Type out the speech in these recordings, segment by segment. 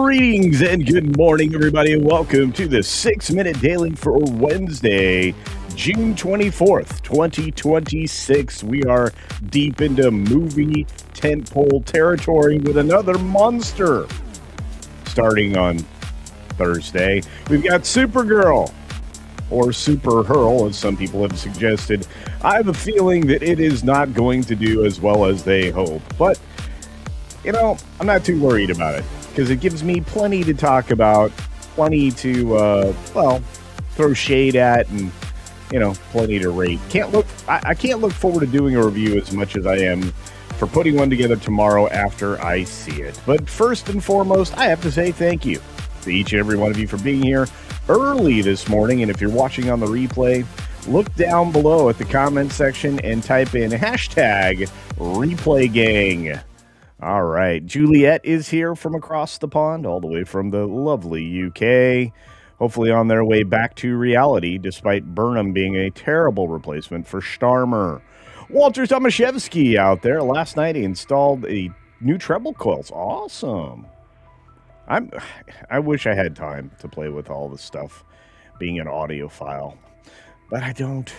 Greetings and good morning, everybody. Welcome to the 6-Minute Daily for Wednesday, June 24th, 2026. We are deep into movie tentpole territory with another monster. Starting on Thursday, we've got Supergirl, or Super Hurl, as some people have suggested. I have a feeling that it is not going to do as well as they hope, but, you know, I'm not too worried about it, because it gives me plenty to talk about, plenty to, throw shade at, and, you know, plenty to rate. I can't look forward to doing a review as much as I am for putting one together tomorrow after I see it. But first and foremost, I have to say thank you to each and every one of you for being here early this morning. And if you're watching on the replay, look down below at the comment section and type in hashtag replay gang. All right, Juliet is here from across the pond, all the way from the lovely UK, hopefully on their way back to reality, despite Burnham being a terrible replacement for Starmer. Walter Tomaszewski out there. Last night he installed a new treble coils. Awesome. I wish I had time to play with all the stuff, being an audiophile, but I don't.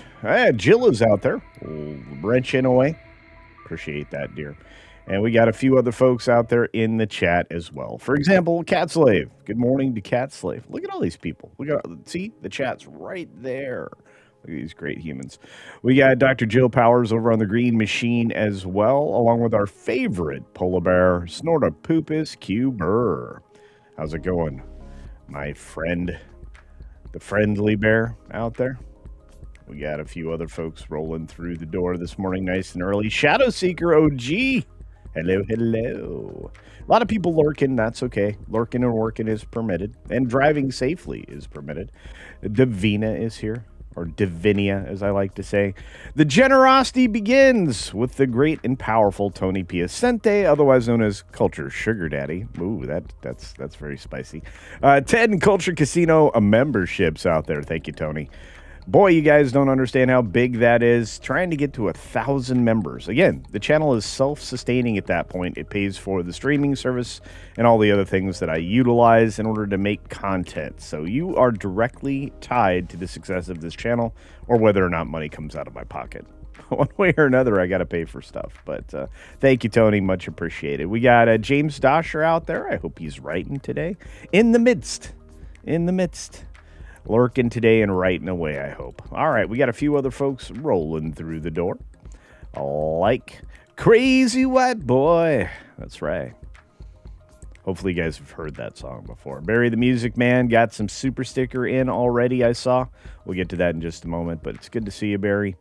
Jill is out there, wrenching away. Appreciate that, dear. And we got a few other folks out there in the chat as well. For example, Cat Slave. Good morning to Cat Slave. Look at all these people. See, the chat's right there. Look at these great humans. We got Dr. Jill Powers over on the Green Machine as well, along with our favorite polar bear, Snortopoopus Q Burr. How's it going, my friend? The friendly bear out there. We got a few other folks rolling through the door this morning nice and early. Shadow Seeker OG. Hello, hello. A lot of people lurking. That's okay. Lurking and working is permitted. And driving safely is permitted. Davina is here. Or Divinia, as I like to say. The generosity begins with the great and powerful Tony Piacente, otherwise known as Culture Sugar Daddy. Ooh, that's very spicy. 10 Culture Casino memberships out there. Thank you, Tony. Boy, you guys don't understand how big that is. Trying to get to 1,000 members. Again, the channel is self-sustaining at that point. It pays for the streaming service and all the other things that I utilize in order to make content. So you are directly tied to the success of this channel or whether or not money comes out of my pocket. One way or another, I got to pay for stuff. But thank you, Tony. Much appreciated. We got James Dosher out there. I hope he's writing today. In the midst. Lurking today and writing away, I hope. All right, we got a few other folks rolling through the door. Like Crazy White Boy. That's right. Hopefully you guys have heard that song before. Barry the Music Man got some super sticker in already, I saw. We'll get to that in just a moment, but it's good to see you, Barry.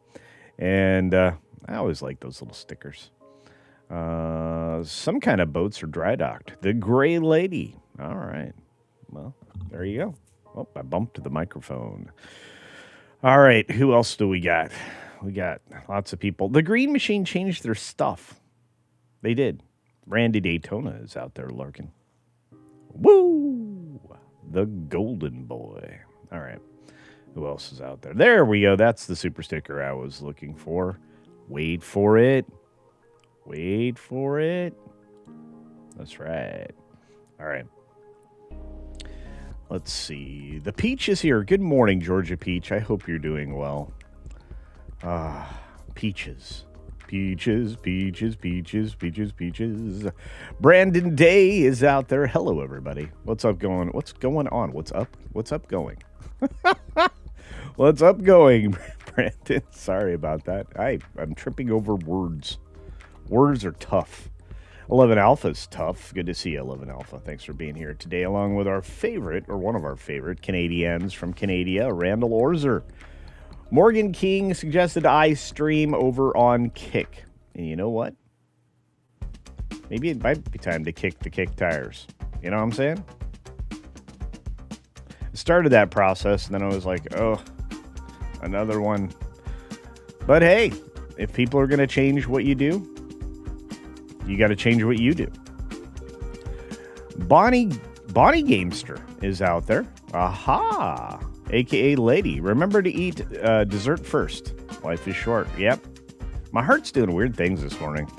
And I always like those little stickers. Some kind of boats are dry docked. The Gray Lady. All right. Well, there you go. Oh, I bumped the microphone. All right, who else do we got? We got lots of people. The Green Machine changed their stuff. They did. Randy Daytona is out there lurking. Woo! The Golden Boy. All right, who else is out there? There we go. That's the super sticker I was looking for. Wait for it. Wait for it. That's right. All right. Let's see. The Peach is here. Good morning, Georgia Peach. I hope you're doing well. Peaches. Peaches, peaches, peaches, peaches, peaches. Brandon Day is out there. Hello, everybody. What's up going? What's going on? What's up? What's up going? What's up going, Brandon? Sorry about that. I'm tripping over words. Words are tough. 11 Alpha is tough. Good to see you, 11 Alpha. Thanks for being here today, along with our favorite, or one of our favorite, Canadians from Canada, Randall Orzer. Morgan King suggested I stream over on Kick. And you know what? Maybe it might be time to kick the kick tires. You know what I'm saying? I started that process, and then I was like, oh, another one. But hey, if people are going to change what you do, you got to change what you do. Bonnie Gamester is out there. Aha! A.K.A. Lady. Remember to eat dessert first. Life is short. Yep. My heart's doing weird things this morning.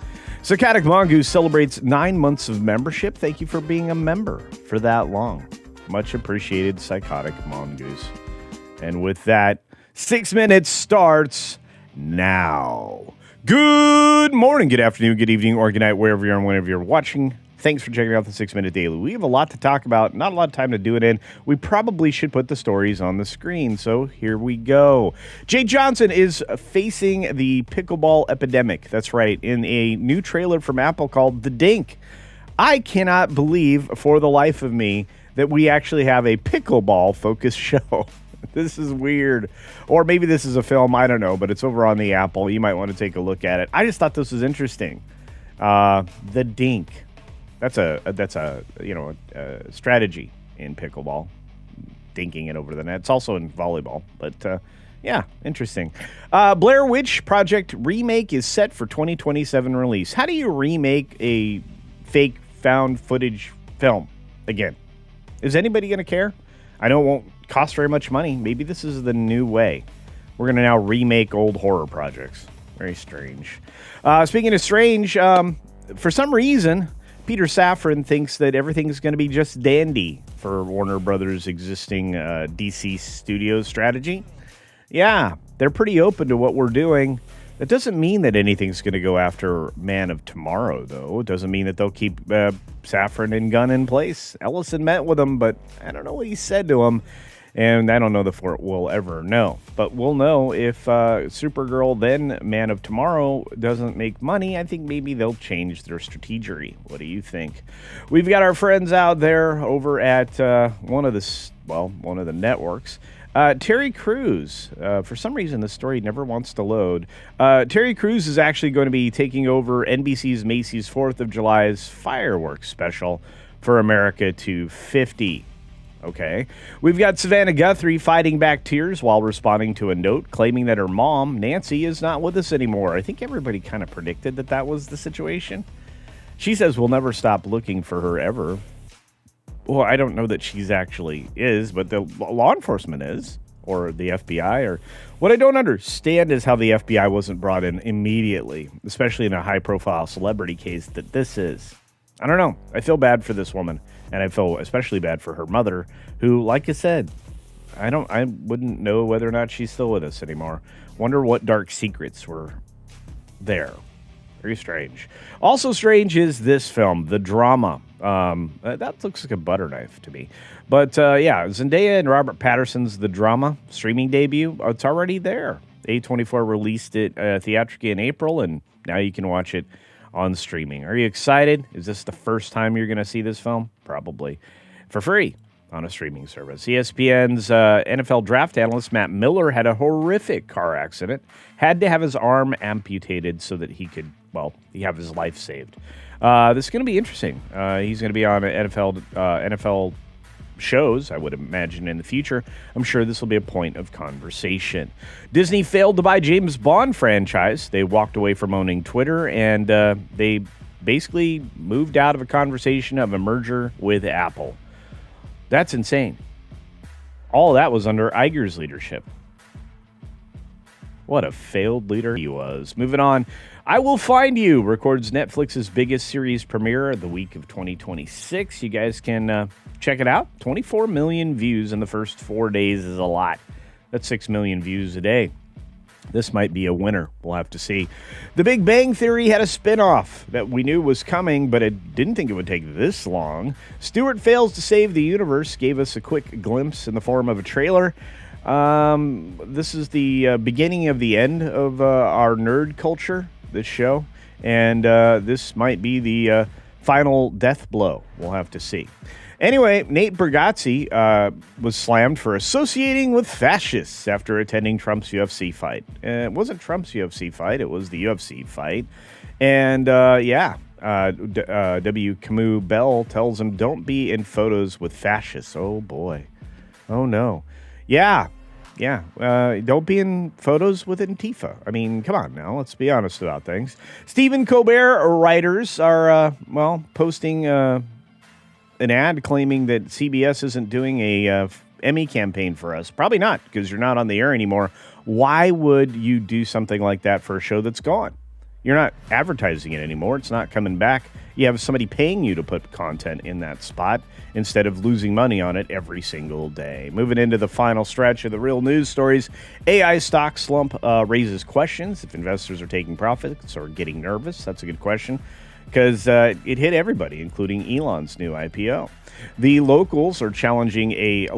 Psychotic Mongoose celebrates 9 months of membership. Thank you for being a member for that long. Much appreciated, Psychotic Mongoose. And with that, 6 minutes starts now. Good morning, good afternoon, good evening, or good night, wherever you are and whenever you're watching. Thanks for checking out the 6 Minute Daily. We have a lot to talk about, not a lot of time to do it in. We probably should put the stories on the screen, so here we go. Jay Johnson is facing the pickleball epidemic. That's right, in a new trailer from Apple called The Dink. I cannot believe for the life of me that we actually have a pickleball-focused show. This is weird. Or maybe this is a film, I don't know, but it's over on the Apple. You might want to take a look at it. I just thought this was interesting. The Dink. That's a strategy in pickleball, dinking it over the net. It's also in volleyball, but yeah, interesting. Blair Witch Project remake is set for 2027 release. How do you remake a fake found footage film again? Is anybody going to care? I know it won't cost very much money. Maybe this is the new way. We're going to now remake old horror projects. Very strange. Speaking of strange, for some reason, Peter Safran thinks that everything's going to be just dandy for Warner Brothers' existing DC Studios strategy. Yeah, they're pretty open to what we're doing. That doesn't mean that anything's going to go after Man of Tomorrow, though. It doesn't mean that they'll keep Safran and Gunn in place. Ellison met with him, but I don't know what he said to him. And I don't know if we'll ever know. But we'll know if Supergirl, then Man of Tomorrow, doesn't make money. I think maybe they'll change their strategy. What do you think? We've got our friends out there over at one of the networks. Terry Crews. For some reason, this story never wants to load. Terry Crews is actually going to be taking over NBC's Macy's 4th of July's fireworks special for America 250. Okay. We've got Savannah Guthrie fighting back tears while responding to a note claiming that her mom, Nancy, is not with us anymore. I think everybody kind of predicted that was the situation. She says we'll never stop looking for her ever. Well, I don't know that she's actually is, but the law enforcement is, or the FBI. Or what I don't understand is how the FBI wasn't brought in immediately, especially in a high-profile celebrity case that this is. I don't know. I feel bad for this woman, and I feel especially bad for her mother, who, like I said, I wouldn't know whether or not she's still with us anymore. Wonder what dark secrets were there. Very strange. Also strange is this film, The Drama. That looks like a butter knife to me. But yeah, Zendaya and Robert Pattinson's The Drama streaming debut. It's already there. A24 released it theatrically in April, and now you can watch it on streaming. Are you excited? Is this the first time you're going to see this film? Probably. For free on a streaming service. ESPN's NFL draft analyst Matt Miller had a horrific car accident. Had to have his arm amputated so that he could, he have his life saved. This is going to be interesting. He's going to be on NFL shows, I would imagine, in the future. I'm sure this will be a point of conversation. Disney failed to buy James Bond franchise. They walked away from owning Twitter, and they basically moved out of a conversation of a merger with Apple. That's insane. All that was under Iger's leadership. What a failed leader he was. Moving on. I Will Find You records Netflix's biggest series premiere the week of 2026. You guys can check it out. 24 million views in the first 4 days is a lot. That's 6 million views a day. This might be a winner. We'll have to see. The Big Bang Theory had a spinoff that we knew was coming, but I didn't think it would take this long. Stewart Fails to Save the Universe gave us a quick glimpse in the form of a trailer. This is the beginning of the end of our nerd culture, this show, and this might be the final death blow. We'll have to see. Anyway, Nate Bargatze was slammed for associating with fascists after attending Trump's UFC fight. It wasn't Trump's UFC fight, it was the UFC fight. And W. Camus Bell tells him, don't be in photos with fascists. Oh, boy. Oh, no. Yeah. Don't be in photos with Antifa. I mean, come on now. Let's be honest about things. Stephen Colbert writers are, posting an ad claiming that CBS isn't doing a Emmy campaign for us. Probably not, because you're not on the air anymore. Why would you do something like that for a show that's gone? You're not advertising it anymore. It's not coming back. You have somebody paying you to put content in that spot instead of losing money on it every single day. Moving into the final stretch of the real news stories, AI stock slump raises questions if investors are taking profits or getting nervous. That's a good question because it hit everybody, including Elon's new IPO. The locals are challenging a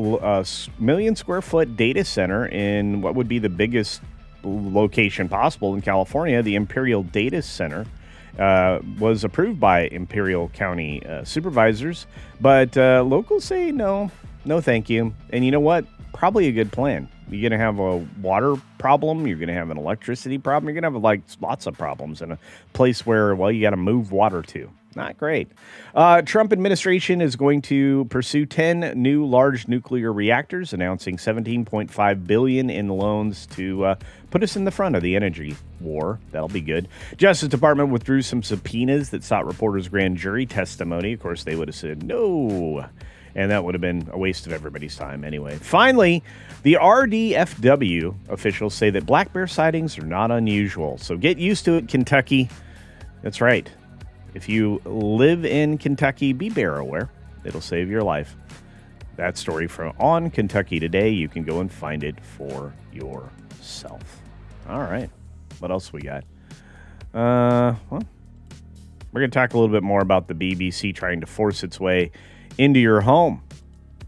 million square foot data center in what would be the biggest location possible in California. The Imperial Data Center was approved by Imperial County supervisors, but locals say no, thank you. And you know what? Probably a good plan. You're going to have a water problem. You're going to have an electricity problem. You're going to have lots of problems in a place where, well, you got to move water to. Not great. Trump administration is going to pursue 10 new large nuclear reactors, announcing $17.5 billion in loans to put us in the front of the energy war. That'll be good. Justice Department withdrew some subpoenas that sought reporters' grand jury testimony. Of course, they would have said no, and that would have been a waste of everybody's time anyway. Finally, the RDFW officials say that black bear sightings are not unusual. So get used to it, Kentucky. That's right. If you live in Kentucky, be bear aware. It'll save your life. That story from On Kentucky Today. You can go and find it for yourself. All right. What else we got? Well, we're going to talk a little bit more about the BBC trying to force its way into your home.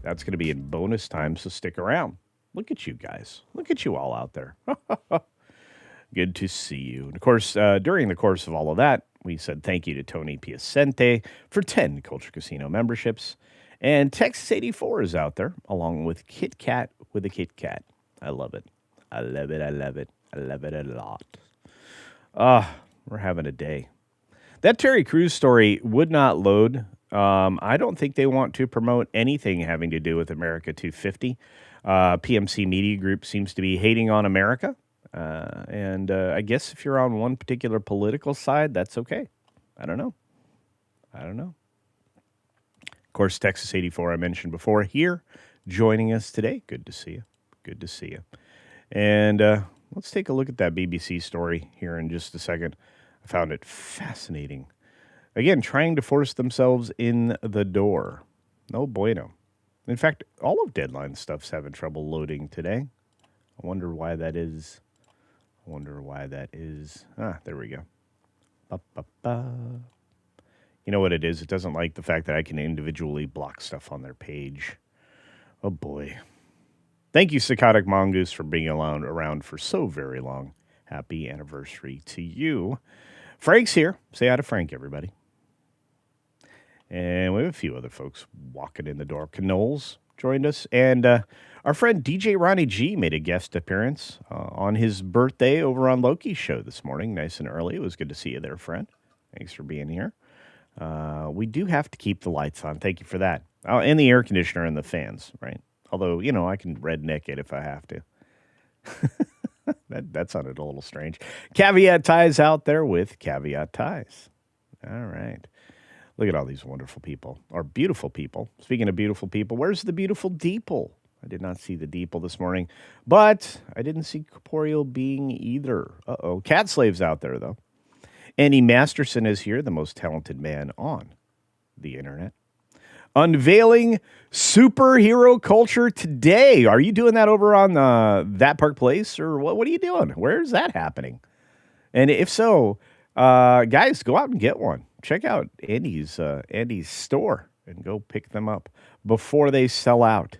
That's going to be in bonus time, so stick around. Look at you guys. Look at you all out there. Good to see you. And of course, during the course of all of that, we said thank you to Tony Piacente for 10 Culture Casino memberships. And Texas 84 is out there, along with Kit Kat with a Kit Kat. I love it. I love it. I love it. I love it a lot. We're having a day. That Terry Crews story would not load. I don't think they want to promote anything having to do with America 250. PMC Media Group seems to be hating on America. And I guess if you're on one particular political side, that's okay. I don't know. Of course, Texas 84, I mentioned before, here joining us today. Good to see you. And let's take a look at that BBC story here in just a second. I found it fascinating. Again, trying to force themselves in the door. No bueno. In fact, all of Deadline stuff's having trouble loading today. I wonder why that is. There we go. Ba-ba-ba. You know what it is? It doesn't like the fact that I can individually block stuff on their page. Oh, boy. Thank you, Psychotic Mongoose, for being around for so very long. Happy anniversary to you. Frank's here. Say hi to Frank, everybody. And we have a few other folks walking in the door. Knowles joined us. And our friend DJ Ronnie G made a guest appearance on his birthday over on Loki's show this morning, nice and early. It was good to see you there, friend. Thanks for being here. We do have to keep the lights on. Thank you for that. And the air conditioner and the fans, right? Although, I can redneck it if I have to. That sounded a little strange. Caveat Ties out there with Caveat Ties. All right. Look at all these wonderful people, or beautiful people. Speaking of beautiful people, where's the beautiful Deeple? I did not see the Deeple this morning, but I didn't see Corporeal Being either. Uh-oh. Cat Slave's out there, though. Andy Masterson is here, the most talented man on the internet. Unveiling superhero culture today. Are you doing that over on That Park Place, or what are you doing? Where's that happening? And if so, guys, go out and get one. Check out Andy's store and go pick them up before they sell out.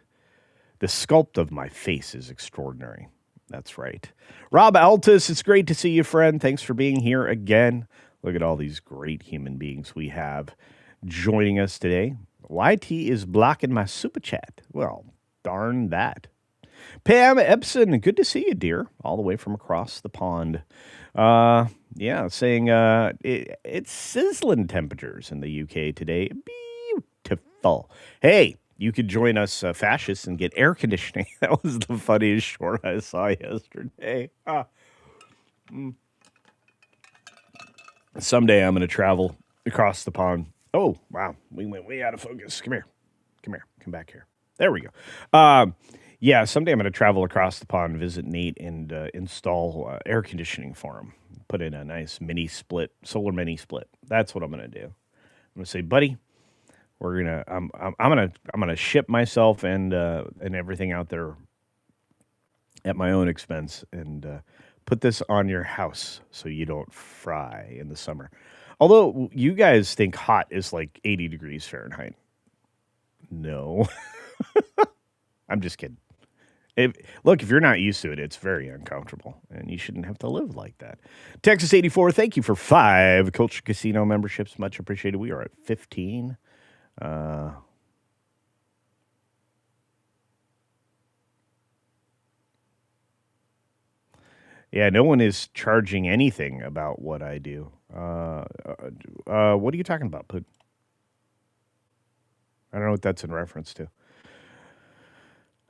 The sculpt of my face is extraordinary. That's right. Rob Altus, it's great to see you, friend. Thanks for being here again. Look at all these great human beings we have joining us today. YT is blocking my super chat. Well, darn that. Pam Epson, good to see you, dear, all the way from across the pond. Saying it's sizzling temperatures in the UK today. Beautiful. Hey, you could join us fascists and get air conditioning. That was the funniest short I saw yesterday. Someday I'm going to travel across the pond. Oh, wow. We went way out of focus. Come here. Come back here. There we go. Someday I'm going to travel across the pond, visit Nate, and install air conditioning for him. put in a nice mini split, solar mini split. That's what I'm going to do. I'm going to say, buddy, I'm gonna ship myself and everything out there at my own expense and put this on your house so you don't fry in the summer. Although you guys think hot is like 80 degrees Fahrenheit. No, I'm just kidding. Look, if you're not used to it, it's very uncomfortable, and you shouldn't have to live like that. Texas 84, thank you for 5 Culture Casino memberships. Much appreciated. We are at 15. Yeah, no one is charging anything about what I do. What are you talking about, Put? I don't know what that's in reference to.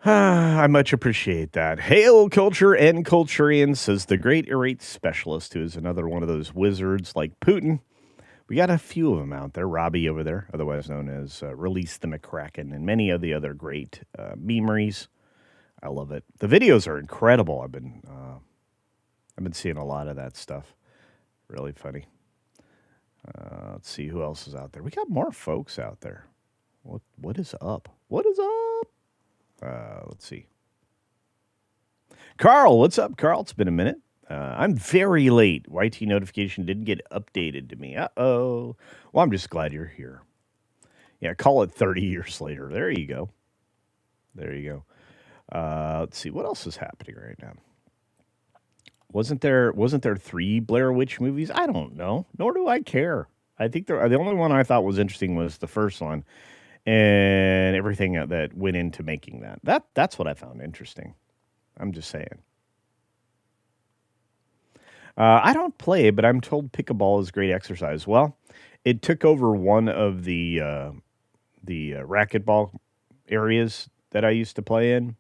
I much appreciate that. Hail Culture and Culturian, says the great irate specialist, who is another one of those wizards like Putin. We got a few of them out there. Robbie over there, otherwise known as Release the McCracken, and many of the other great memories. I love it. The videos are incredible. I've been seeing a lot of that stuff. Really funny. Let's see who else is out there. We got more folks out there. What is up? What is up? Let's see. Carl, what's up, Carl? It's been a minute. I'm very late. YT notification didn't get updated to me. Uh-oh. Well, I'm just glad you're here. Yeah, call it 30 years later. There you go. There you go. Let's see. What else is happening right now? Wasn't there 3 Blair Witch movies? I don't know. Nor do I care. I think the only one I thought was interesting was the first one, and everything that went into making that. That's what I found interesting. I'm just saying. I don't play, but I'm told pickleball is great exercise. Well, it took over one of the racquetball areas that I used to play in.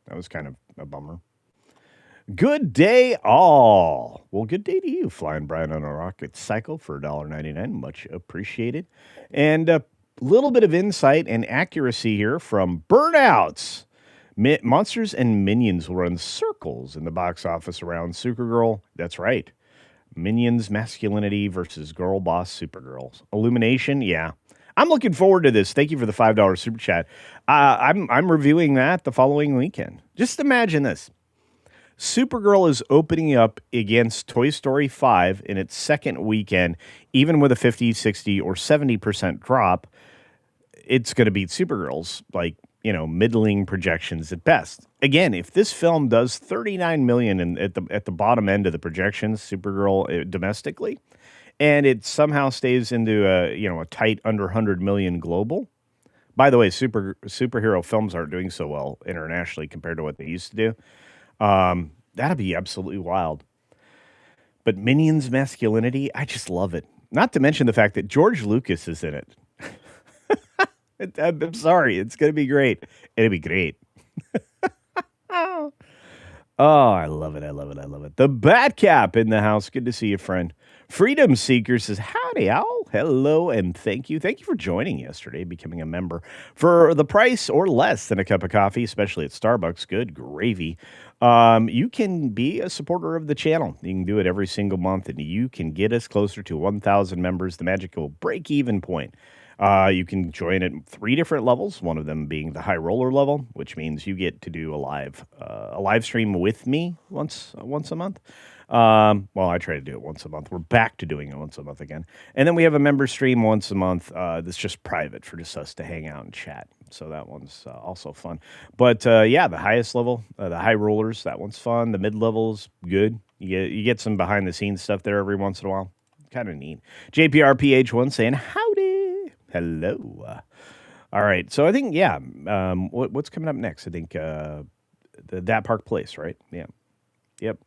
That was kind of a bummer. Good day, all. Well, good day to you, Flying Brian on a Rocket Cycle for $1.99. Much appreciated. And a little bit of insight and accuracy here from Burnouts. Monsters and Minions will run circles in the box office around Supergirl. That's right. Minions masculinity versus girl boss Supergirl. Illumination, yeah. I'm looking forward to this. Thank you for the $5 super chat. I'm reviewing that the following weekend. Just imagine this. Supergirl is opening up against Toy Story 5 in its second weekend, even with a 50, 60, or 70% drop. It's going to beat Supergirl's, middling projections at best. Again, if this film does $39 million at the bottom end of the projections, Supergirl domestically, and it somehow stays into a tight under 100 million global. By the way, superhero films aren't doing so well internationally compared to what they used to do. That'd be absolutely wild. But Minions masculinity, I just love it. Not to mention the fact that George Lucas is in it. I'm sorry, it's going to be great. It'll be great. Oh, I love it. I love it. I love it. The Batcap in the house. Good to see you, friend. Freedom Seeker says, howdy, owl. Hello, and thank you. Thank you for joining yesterday, becoming a member. For the price or less than a cup of coffee, especially at Starbucks, good gravy, you can be a supporter of the channel. You can do it every single month, and you can get us closer to 1,000 members, the magical break-even point. You can join at 3 different levels, one of them being the high roller level, which means you get to do a live stream with me once a month. Well, I try to do it once a month. We're back to doing it once a month again. And then we have a member stream once a month that's just private for just us to hang out and chat. So that one's also fun. But the highest level, the high rollers, that one's fun. The mid level's good. You get some behind the scenes stuff there every once in a while. Kind of neat. JPRPH1 saying howdy. Hello. All right. So I think, what's coming up next? I think That Park Place, right? Yeah. Yep.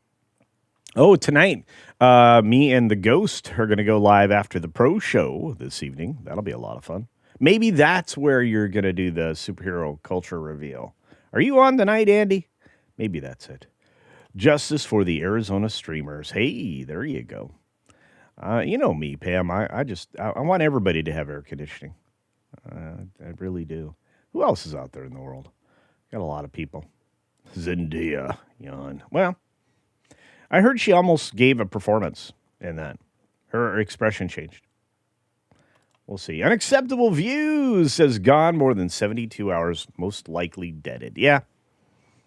Oh, tonight, me and the Ghost are going to go live after the pro show this evening. That'll be a lot of fun. Maybe that's where you're going to do the superhero culture reveal. Are you on tonight, Andy? Maybe that's it. Justice for the Arizona streamers. Hey, there you go. You know me, Pam. I want everybody to have air conditioning. I really do. Who else is out there in the world? Got a lot of people. Zendaya, yawn. Well, I heard she almost gave a performance in that. Her expression changed. We'll see. Unacceptable views, says gone more than 72 hours, most likely deaded. Yeah,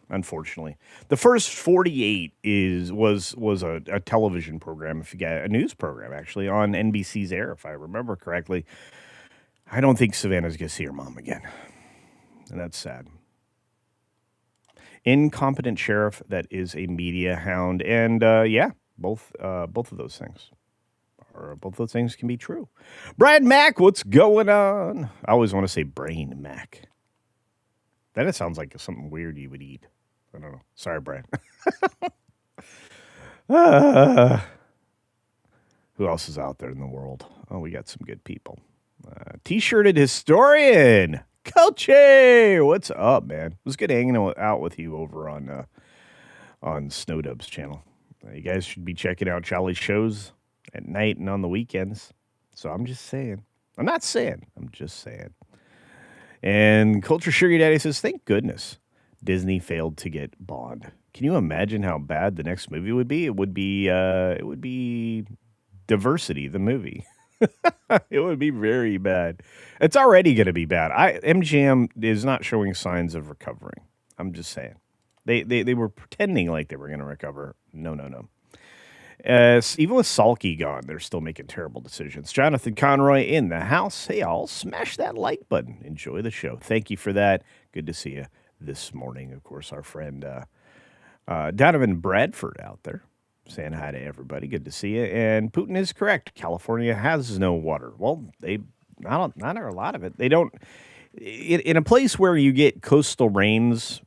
unfortunately. The first 48 was a television program, if you get a news program, actually, on NBC's air, if I remember correctly. I don't think Savannah's going to see her mom again. And that's sad. Incompetent sheriff that is a media hound. And yeah, both of those things. Or both those things can be true. Brad Mack, what's going on? I always want to say Brain Mac. That sounds like something weird you would eat. I don't know. Sorry, Brad. Who else is out there in the world? Oh, we got some good people. T-shirted historian. Culture, what's up, man? It was good hanging out with you over on Snowdub's channel. You guys should be checking out Charlie's shows at night and on the weekends. So I'm just saying. I'm not saying. I'm just saying. And Culture Sugar Daddy says, thank goodness Disney failed to get Bond. Can you imagine how bad the next movie would be? It would be Diversity, the movie. It would be very bad. It's already going to be bad. MGM is not showing signs of recovering. I'm just saying. They were pretending like they were going to recover. No. Even with Salky gone, they're still making terrible decisions. Jonathan Conroy in the house. Hey, all, smash that like button. Enjoy the show. Thank you for that. Good to see you this morning. Of course, our friend Donovan Bradford out there saying hi to everybody. Good to see you. And Putin is correct. California has no water. Well, not a lot of it. They don't. In a place where you get coastal rains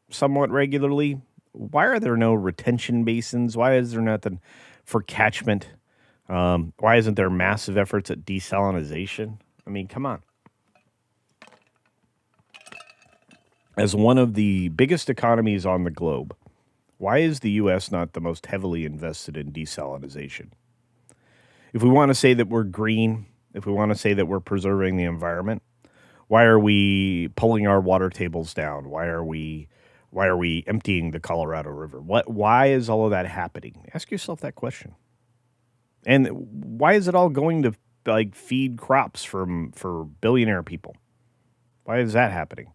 somewhat regularly, why are there no retention basins? Why is there nothing for catchment? Why isn't there massive efforts at desalinization? I mean, come on. As one of the biggest economies on the globe, why is the U.S. not the most heavily invested in desalinization? If we want to say that we're green, if we want to say that we're preserving the environment, why are we pulling our water tables down? Why are we emptying the Colorado River? Why is all of that happening? Ask yourself that question. And why is it all going to like feed crops for billionaire people? Why is that happening?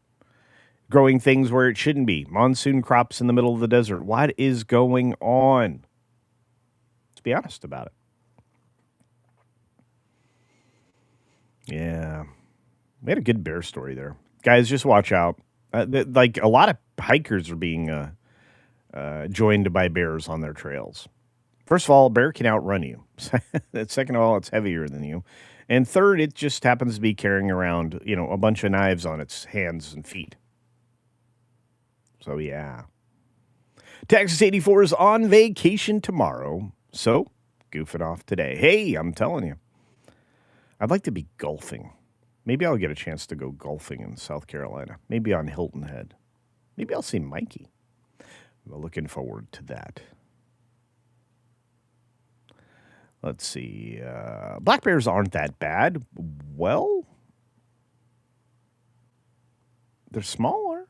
Growing things where it shouldn't be. Monsoon crops in the middle of the desert. What is going on? Let's be honest about it. Yeah. We had a good bear story there. Guys, just watch out. Like a lot of hikers are being joined by bears on their trails. First of all, a bear can outrun you. Second of all, it's heavier than you. And third, it just happens to be carrying around, a bunch of knives on its hands and feet. So, yeah. Texas 84 is on vacation tomorrow. So, goofing off today. Hey, I'm telling you. I'd like to be golfing. Maybe I'll get a chance to go golfing in South Carolina. Maybe on Hilton Head. Maybe I'll see Mikey. I'm looking forward to that. Let's see. Black bears aren't that bad. Well, they're smaller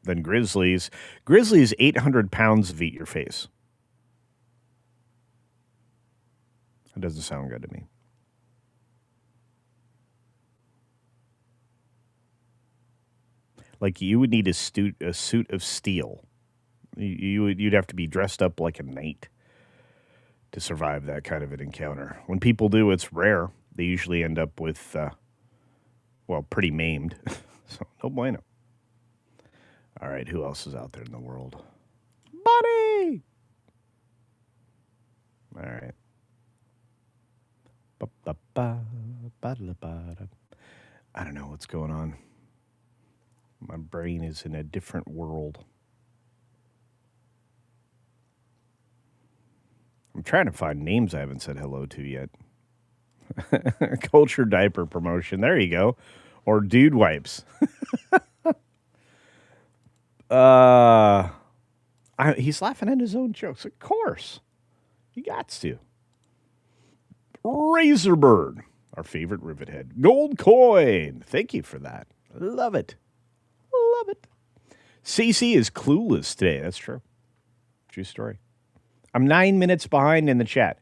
than grizzlies. Grizzlies, 800 pounds of eat your face. That doesn't sound good to me. Like you would need a suit of steel. You'd have to be dressed up like a knight to survive that kind of an encounter. When people do, it's rare. They usually end up with, pretty maimed. So no bueno. All right, who else is out there in the world? Buddy! All right. I don't know what's going on. My brain is in a different world. I'm trying to find names I haven't said hello to yet. Culture diaper promotion. There you go. Or dude wipes. He's laughing at his own jokes. Of course. He got to. Razorbird, our favorite rivet head. Gold coin. Thank you for that. Love it. Love it. CC is clueless today. That's true. True story. I'm 9 minutes behind in the chat.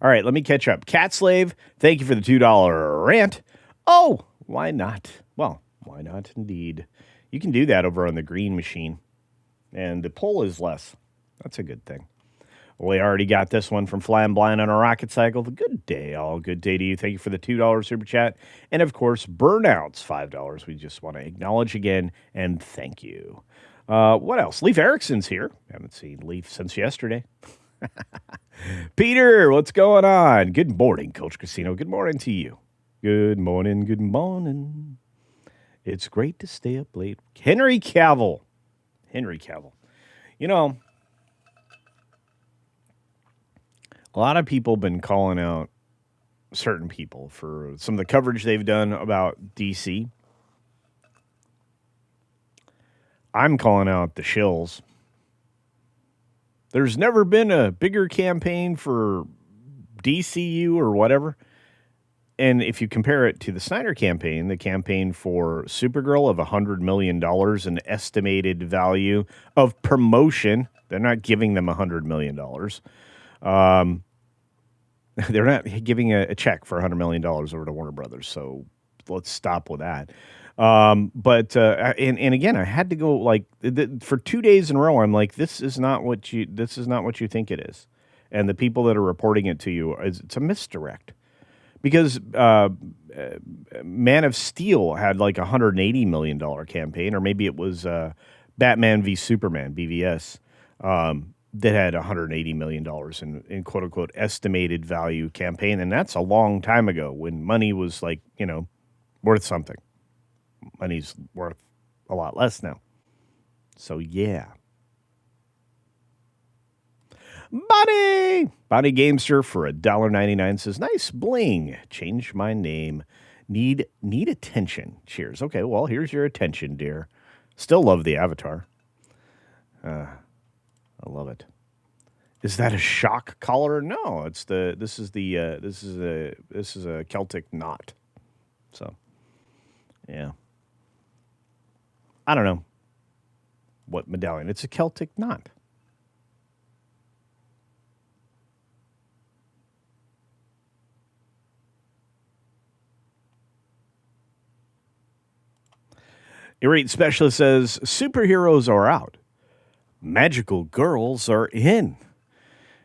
All right, let me catch up. Cat Slave, thank you for the $2 rant. Oh, why not? Well, why not indeed? You can do that over on the green machine. And the pull is less. That's a good thing. We already got this one from Flying Blind on a Rocket Cycle. Good day, all. Good day to you. Thank you for the $2 super chat. And, of course, Burnouts, $5. We just want to acknowledge again and thank you. What else? Leaf Erickson's here. Haven't seen Leaf since yesterday. Peter, what's going on? Good morning, Culture Casino. Good morning to you. Good morning, good morning. It's great to stay up late. Henry Cavill. You know, a lot of people have been calling out certain people for some of the coverage they've done about DC. I'm calling out the shills. There's never been a bigger campaign for DCU or whatever. And if you compare it to the Snyder campaign, the campaign for Supergirl of $100 million in estimated value of promotion, they're not giving them $100 million. They're not giving a check for $100 million over to Warner Brothers. So let's stop with that. But again, I had to go like for 2 days in a row. I'm like, this is not what you think it is. And the people that are reporting it to you, it's a misdirect. Because Man of Steel had like a $180 million campaign, or maybe it was Batman v Superman, BVS, that had $180 million in quote-unquote estimated value campaign. And that's a long time ago when money was like, worth something. Money's worth a lot less now. So, yeah. Bonnie Gamester for $1.99 says, nice bling. Change my name. Need attention. Cheers. Okay, well, here's your attention, dear. Still love the avatar. I love it. Is that a shock collar? No, this is a Celtic knot. So, yeah. I don't know what medallion. It's a Celtic knot. Irate Specialist says, superheroes are out. Magical girls are in.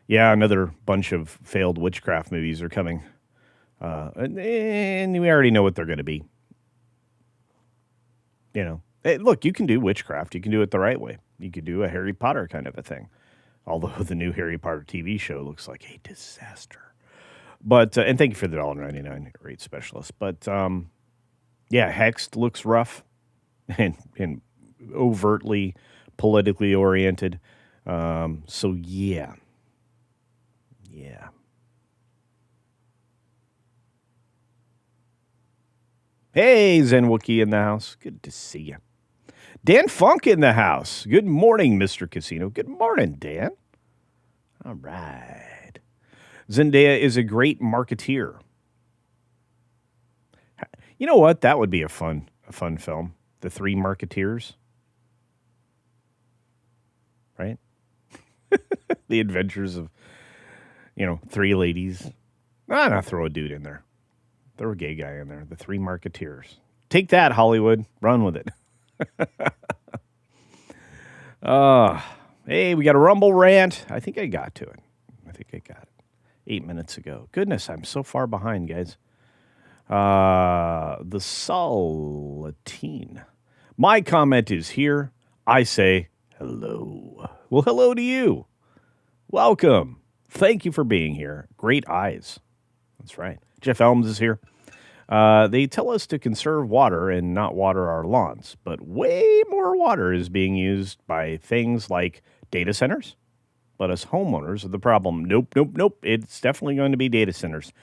Yeah, another bunch of failed witchcraft movies are coming. And we already know what they're going to be. Hey, look, you can do witchcraft. You can do it the right way. You could do a Harry Potter kind of a thing. Although the new Harry Potter TV show looks like a disaster. But, and thank you for the $1.99 Irate Specialist. But, yeah, Hexed looks rough. And overtly politically oriented. So, yeah. Yeah. Hey, Zen Wookie in the house. Good to see you. Dan Funk in the house. Good morning, Mr. Casino. Good morning, Dan. All right. Zendaya is a great marketeer. You know what? That would be a fun film. The Three Marketeers. Right? The adventures of, three ladies. Nah, throw a dude in there. Throw a gay guy in there. The Three Marketeers. Take that, Hollywood. Run with it. Hey, we got a Rumble rant. I think I got to it. 8 minutes ago. Goodness, I'm so far behind, guys. The Salatine. My comment is here. I say hello. Well, hello to you. Welcome. Thank you for being here. Great eyes. That's right. Jeff Elms is here. They tell us to conserve water and not water our lawns, but way more water is being used by things like data centers. But us homeowners are the problem. Nope. It's definitely going to be data centers.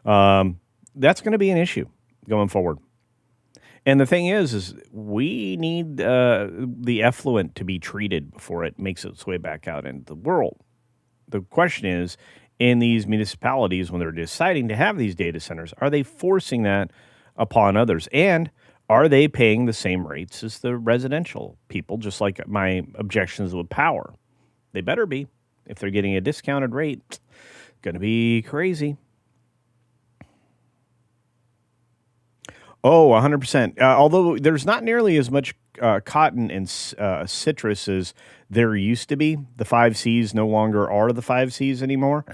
That's going to be an issue going forward. And the thing is we need the effluent to be treated before it makes its way back out into the world. The question is, in these municipalities, when they're deciding to have these data centers, are they forcing that upon others? And are they paying the same rates as the residential people, just like my objections with power? They better be. if they're getting a discounted rate, going to be crazy. Oh, 100%. Although there's not nearly as much cotton and citrus as there used to be. The 5Cs no longer are the 5Cs anymore,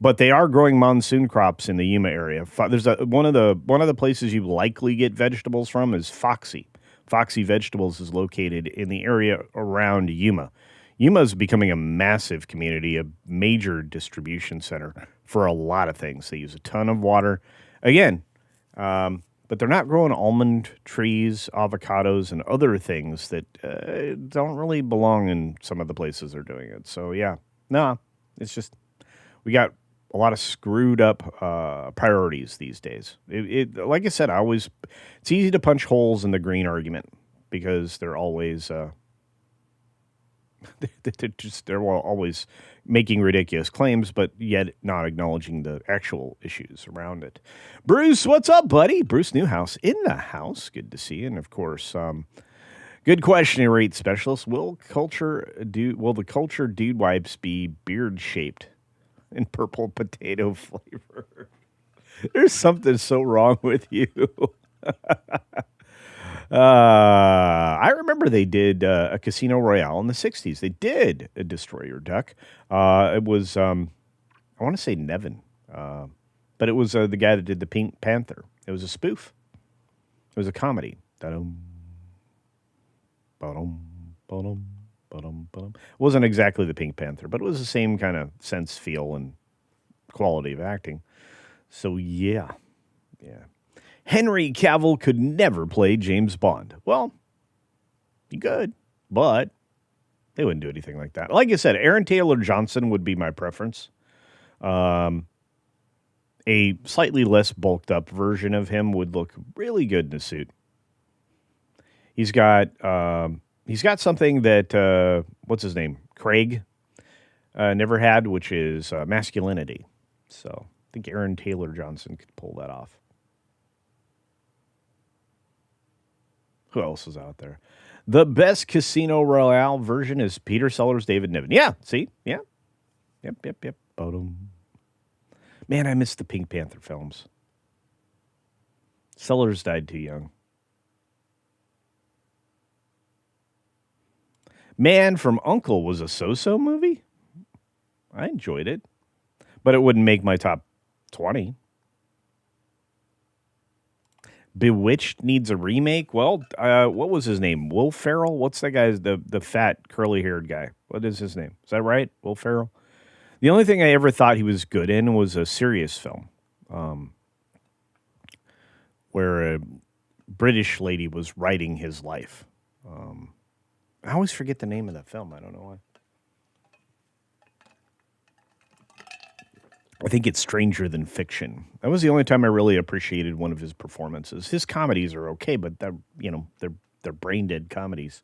but they are growing monsoon crops in the Yuma area. There's one of the places you likely get vegetables from is Foxy. Foxy Vegetables is located in the area around Yuma. Yuma is becoming a massive community, a major distribution center for a lot of things. They use a ton of water. Again, but they're not growing almond trees, avocados, and other things that don't really belong in some of the places they're doing it. So, yeah, no, it's just we got a lot of screwed up priorities these days. Like I said, it's easy to punch holes in the green argument because they're always they're always making ridiculous claims, but yet not acknowledging the actual issues around it. Bruce, what's up, buddy? Bruce Newhouse in the house. Good to see you. And of course, good question, rate specialist. Will the culture dude wipes be beard shaped in purple potato flavor? There's something so wrong with you. I remember they did a Casino Royale in the 60s. They did a Destroy Your Duck. It was, I want to say Nevin, but it was the guy that did the Pink Panther. It was a spoof. It was a comedy. It wasn't exactly the Pink Panther, but it was the same kind of sense, feel, and quality of acting. So, yeah. Henry Cavill could never play James Bond. Well, he could, but they wouldn't do anything like that. Like I said, Aaron Taylor Johnson would be my preference. A slightly less bulked up version of him would look really good in a suit. He's got something that what's his name? Craig never had, which is masculinity. So I think Aaron Taylor Johnson could pull that off. Who else is out there? The best Casino Royale version is Peter Sellers, David Niven. Yeah, see? Yeah. Yep. Boom. Man, I miss the Pink Panther films. Sellers died too young. Man from U.N.C.L.E. was a so-so movie. I enjoyed it, but it wouldn't make my top 20. Bewitched needs a remake. Well, what was his name? Will Ferrell? What's that guy's the fat curly-haired guy? What is his name? Is that right? Will Ferrell? The only thing I ever thought he was good in was a serious film, where a British lady was writing his life. I always forget the name of that film. I don't know why. I think it's Stranger Than Fiction. That was the only time I really appreciated one of his performances. His comedies are okay, but they're brain dead comedies,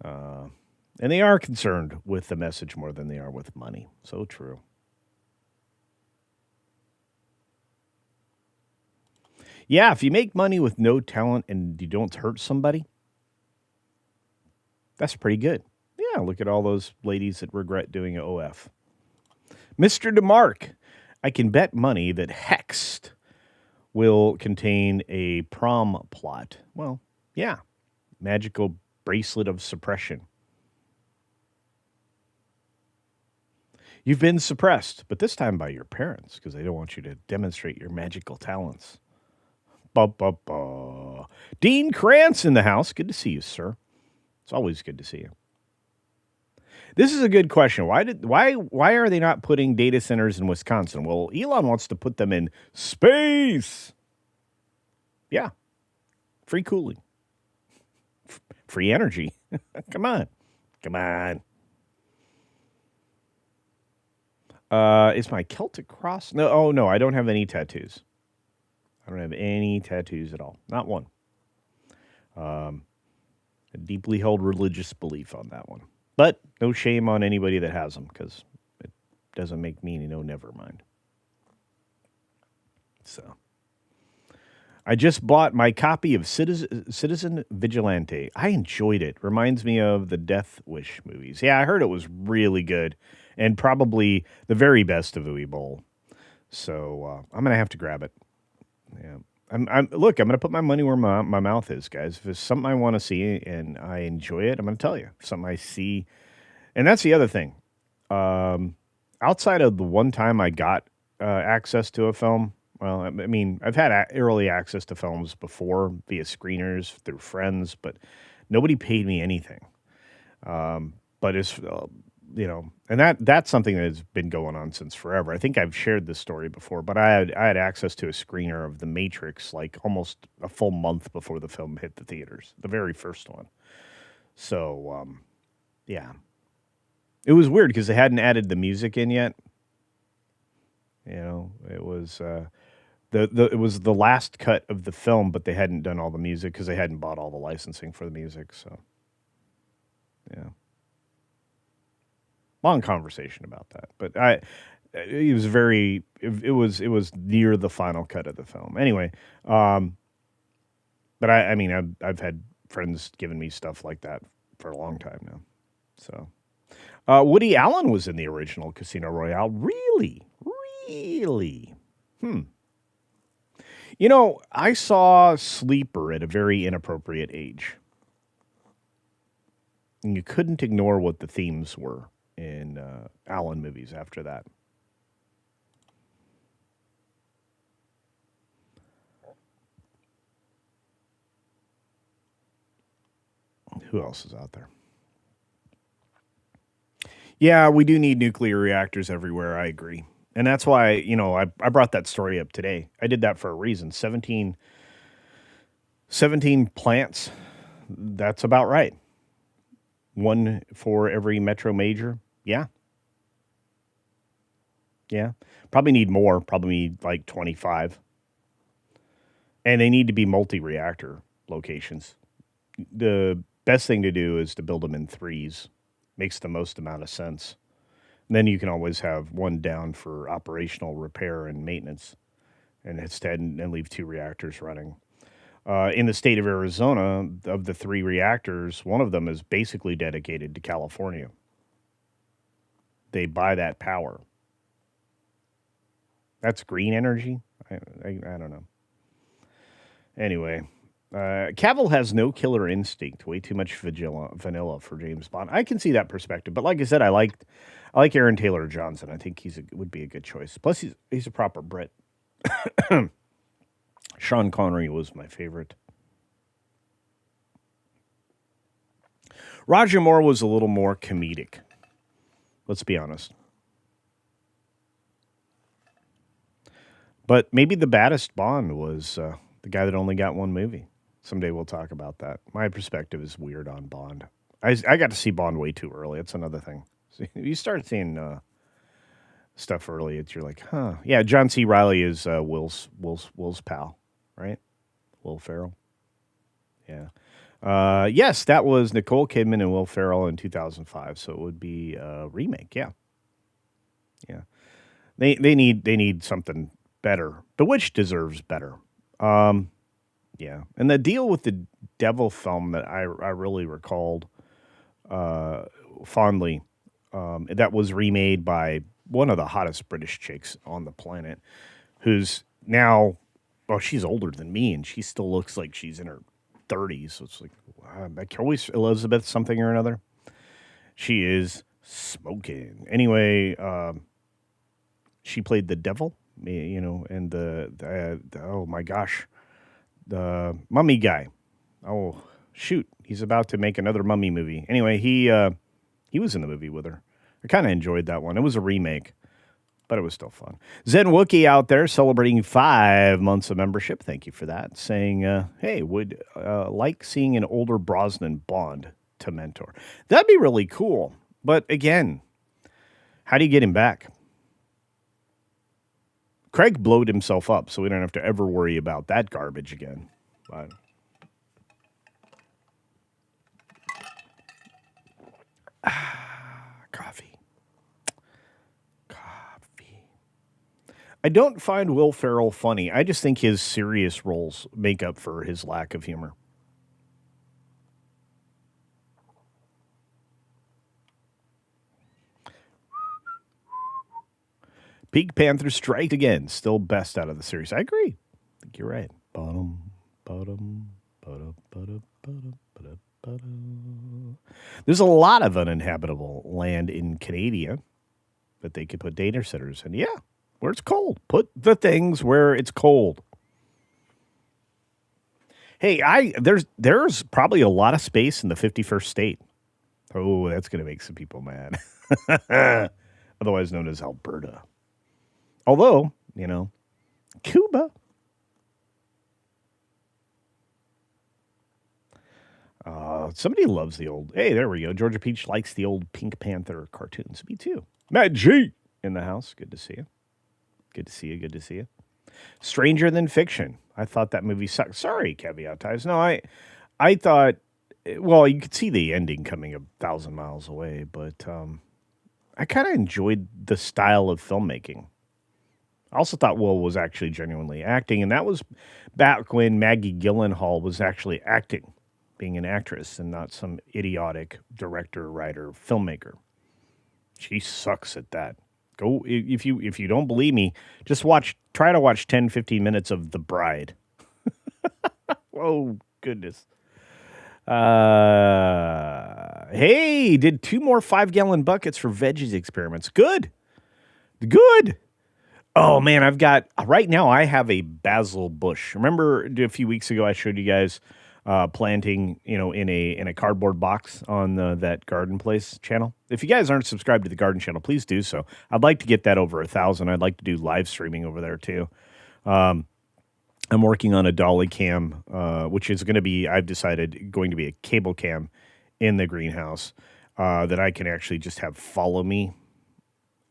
and they are concerned with the message more than they are with money. So true. Yeah, if you make money with no talent and you don't hurt somebody, that's pretty good. Yeah, look at all those ladies that regret doing an OF. Mr. DeMarc, I can bet money that Hexed will contain a prom plot. Well, yeah. Magical bracelet of suppression. You've been suppressed, but this time by your parents, because they don't want you to demonstrate your magical talents. Dean Krantz in the house. Good to see you, sir. It's always good to see you. This is a good question. Why are they not putting data centers in Wisconsin? Well, Elon wants to put them in space. Yeah. Free cooling. Free energy. Come on. Is my Celtic cross? No, I don't have any tattoos. I don't have any tattoos at all. Not one. A deeply held religious belief on that one. But no shame on anybody that has them, because it doesn't make me, never mind. So, I just bought my copy of Citizen Vigilante. I enjoyed it. Reminds me of the Death Wish movies. Yeah, I heard it was really good. and probably the very best of Uwe Boll. So I'm gonna have to grab it. Yeah. Look, I'm going to put my money where my mouth is, guys. If it's something I want to see and I enjoy it, I'm going to tell you. If something I see, and that's the other thing. Outside of the one time I got access to a film, well, I mean, I've had early access to films before via screeners through friends, but nobody paid me anything. But it's and that's something that has been going on since forever. I think I've shared this story before, but I had access to a screener of The Matrix like almost a full month before the film hit the theaters, the very first one. So yeah, it was weird because they hadn't added the music in yet. It was it was the last cut of the film, but they hadn't done all the music because they hadn't bought all the licensing for the music. So yeah. Long conversation about that, but it was it was near the final cut of the film. Anyway, but I mean, I've had friends giving me stuff like that for a long time now. So, Woody Allen was in the original Casino Royale. Really? Really? I saw Sleeper at a very inappropriate age. And you couldn't ignore what the themes were in Allen movies after that. Who else is out there? Yeah, we do need nuclear reactors everywhere. I agree. And that's why, I brought that story up today. I did that for a reason. 17 plants, that's about right. One for every metro major. Yeah. Yeah. Probably need more. Probably need like 25. And they need to be multi-reactor locations. The best thing to do is to build them in threes. Makes the most amount of sense. And then you can always have one down for operational repair and maintenance, and instead and leave two reactors running. In the state of Arizona, of the three reactors, one of them is basically dedicated to California. They buy that power. That's green energy? I don't know. Anyway, Cavill has no killer instinct. Way too much vanilla for James Bond. I can see that perspective, but like I said, I like Aaron Taylor Johnson. I think would be a good choice. Plus, he's a proper Brit. Sean Connery was my favorite. Roger Moore was a little more comedic. Let's be honest. But maybe the baddest Bond was the guy that only got one movie. Someday we'll talk about that. My perspective is weird on Bond. I got to see Bond way too early. That's another thing. So you start seeing stuff early, you're like, huh. Yeah, John C. Reilly is Will's pal, right? Will Ferrell. Yeah. Yes, that was Nicole Kidman and Will Ferrell in 2005. So it would be a remake. Yeah. Yeah. They need something better. Bewitched deserves better. Yeah. And the deal with the devil film that I really recalled fondly, that was remade by one of the hottest British chicks on the planet, who's now, well, she's older than me, and she still looks like she's in her 30s. So it's like, always Elizabeth something or another. She is smoking. Anyway, she played the devil, and the oh my gosh, the mummy guy. Oh shoot, he's about to make another mummy movie. Anyway, he was in the movie with her. I kind of enjoyed that one. It was a remake, but it was still fun. Zen Wookie out there celebrating 5 months of membership. Thank you for that. Saying, hey, would like seeing an older Brosnan Bond to mentor. That'd be really cool. But again, how do you get him back? Craig blowed himself up, so we don't have to ever worry about that garbage again. But coffee. I don't find Will Ferrell funny. I just think his serious roles make up for his lack of humor. Pink Panther strike again. Still best out of the series. I agree. I think you're right. Bottom, bottom, bottom, bottom, bottom, bottom, bottom. There's a lot of uninhabitable land in Canada that they could put data centers in. Yeah, where it's cold. Put the things where it's cold. Hey, there's probably a lot of space in the 51st state. Oh, that's going to make some people mad. Otherwise known as Alberta. Although, Cuba. Somebody loves the old. Hey, there we go. Georgia Peach likes the old Pink Panther cartoons. Me too. Matt G in the house. Good to see you. Good to see you. Good to see you. Stranger Than Fiction. I thought that movie sucked. Sorry, Caveat Ties. No, I thought. Well, you could see the ending coming 1,000 miles away, but I kind of enjoyed the style of filmmaking. I also thought Will was actually genuinely acting, and that was back when Maggie Gyllenhaal was actually acting, being an actress and not some idiotic director, writer, filmmaker. She sucks at that. Go if you don't believe me, just try to watch 10, 15 minutes of The Bride. Oh, goodness. Hey, did 2 more 5-gallon buckets for veggies experiments. Good. Oh, man, right now I have a basil bush. Remember a few weeks ago I showed you guys planting, in a cardboard box on that Garden Place channel? If you guys aren't subscribed to the Garden channel, please do so. I'd like to get that over 1,000. I'd like to do live streaming over there too. I'm working on a dolly cam, which is going to be, I've decided, going to be a cable cam in the greenhouse that I can actually just have follow me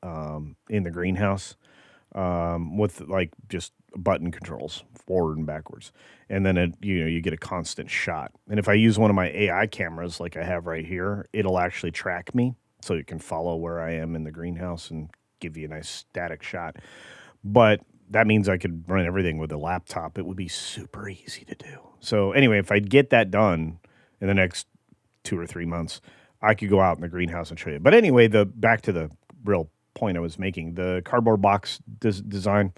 in the greenhouse with just button controls forward and backwards. And then, you get a constant shot. And if I use one of my AI cameras like I have right here, it'll actually track me so it can follow where I am in the greenhouse and give you a nice static shot. But that means I could run everything with a laptop. It would be super easy to do. So anyway, if I get that done in the next 2 or 3 months, I could go out in the greenhouse and show you. But anyway, back to the real point I was making, the cardboard box design.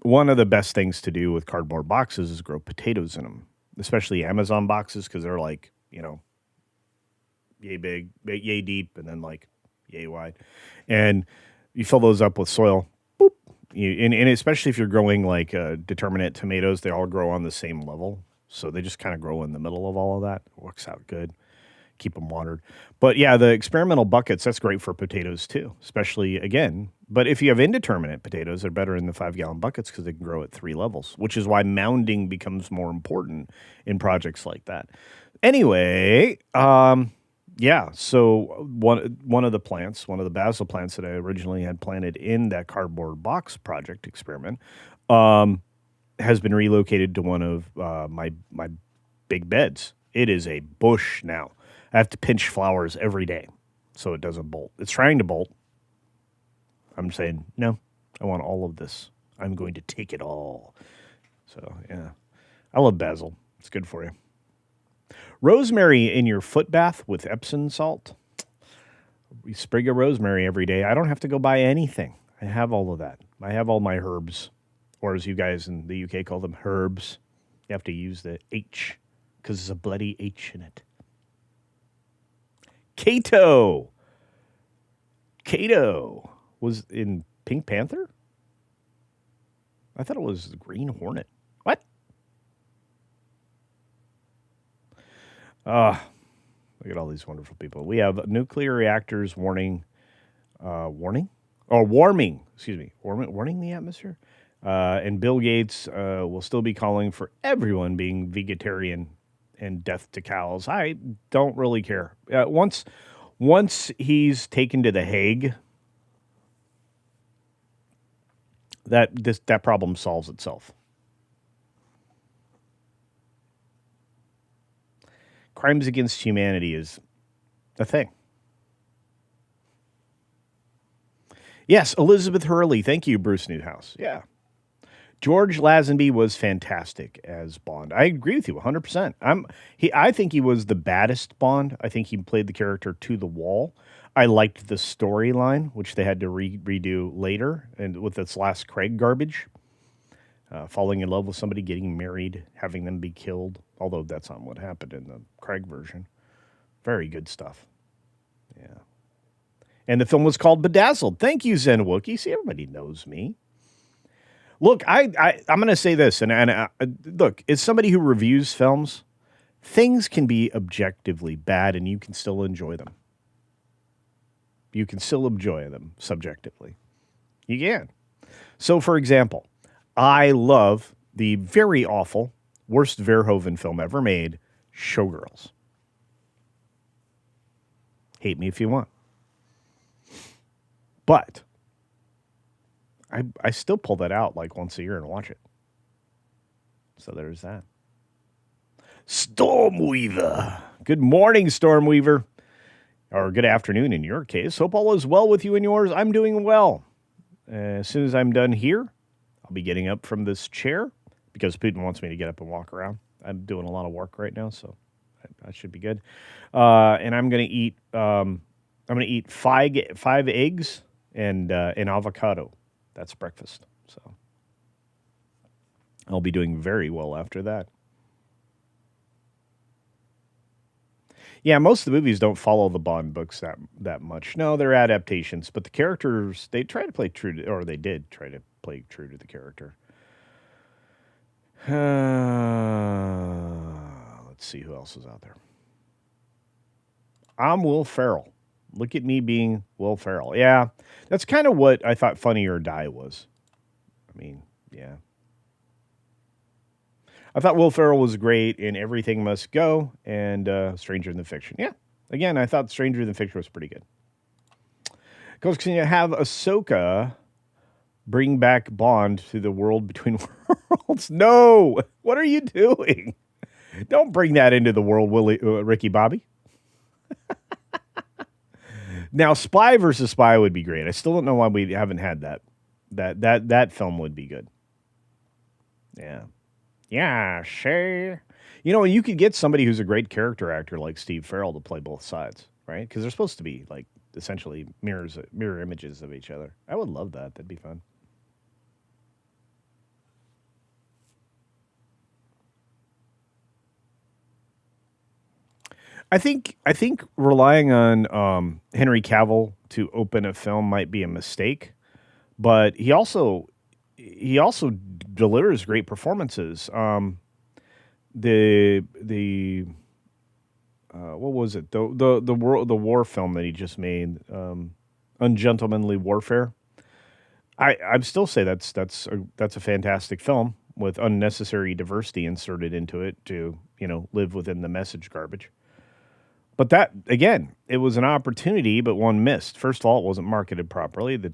One of the best things to do with cardboard boxes is grow potatoes in them, especially Amazon boxes, because they're yay big, yay deep, and then yay wide. And you fill those up with soil. And especially if you're growing determinate tomatoes, they all grow on the same level. So they just kind of grow in the middle of all of that. It works out good. Keep them watered. But yeah, the experimental buckets, that's great for potatoes too, especially again. But if you have indeterminate potatoes, they're better in the 5-gallon buckets because they can grow at 3 levels, which is why mounding becomes more important in projects like that. Anyway, yeah, so one of the basil plants that I originally had planted in that cardboard box project experiment has been relocated to one of my big beds. It is a bush now. I have to pinch flowers every day so it doesn't bolt. It's trying to bolt. I'm saying, no, I want all of this. I'm going to take it all. So, yeah, I love basil. It's good for you. Rosemary in your foot bath with Epsom salt. We sprig of rosemary every day. I don't have to go buy anything. I have all of that. I have all my herbs, or as you guys in the UK call them, herbs. You have to use the H because there's a bloody H in it. Kato was in Pink Panther? I thought it was the Green Hornet. What? Look at all these wonderful people. We have nuclear reactors warming the atmosphere. And Bill Gates will still be calling for everyone being vegetarian and death to cows. I don't really care. Once he's taken to The Hague, that problem solves itself. Crimes against humanity is a thing. Yes, Elizabeth Hurley. Thank you, Bruce Newhouse. Yeah. George Lazenby was fantastic as Bond. I agree with you 100%. I think he was the baddest Bond. I think he played the character to the wall. I liked the storyline, which they had to redo later, and with this last Craig garbage, falling in love with somebody, getting married, having them be killed. Although that's not what happened in the Craig version. Very good stuff. Yeah. And the film was called Bedazzled. Thank you, Zen Wookie. See, everybody knows me. Look, I'm going to say this, and look, as somebody who reviews films, things can be objectively bad, and you can still enjoy them. You can still enjoy them subjectively. You can. So, for example, I love the very awful, worst Verhoeven film ever made, Showgirls. Hate me if you want. But I still pull that out like once a year and watch it. So there's that. Stormweaver. Good morning, Stormweaver. Or good afternoon in your case. Hope all is well with you and yours. I'm doing well. As soon as I'm done here, I'll be getting up from this chair because Putin wants me to get up and walk around. I'm doing a lot of work right now, so I should be good. And I'm going to eat. I'm going to eat five eggs and an avocado. That's breakfast. So I'll be doing very well after that. Yeah, most of the movies don't follow the Bond books that much. No, they're adaptations, but the characters, they try to play true to, or they did try to play true to the character. Let's see who else is out there. I'm Will Ferrell. Look at me being Will Ferrell. Yeah, that's kind of what I thought Funny or Die was. I mean, yeah. I thought Will Ferrell was great in Everything Must Go and Stranger Than Fiction. Yeah, again, I thought Stranger Than Fiction was pretty good. Because can you have Ahsoka bring back Bond to the world between worlds? No! What are you doing? Don't bring that into the world, Ricky Bobby. Now, Spy versus Spy would be great. I still don't know why we haven't had that. That film would be good. Yeah. Yeah, sure. You know, you could get somebody who's a great character actor like Steve Farrell to play both sides, right? Because they're supposed to be like essentially mirror images of each other. I would love that. That'd be fun. I think relying on Henry Cavill to open a film might be a mistake, but he also delivers great performances. The what was it? The war film that he just made, Ungentlemanly Warfare. I'd still say that's a fantastic film with unnecessary diversity inserted into it to live within the message garbage. But that, again, it was an opportunity, but one missed. First of all, it wasn't marketed properly. The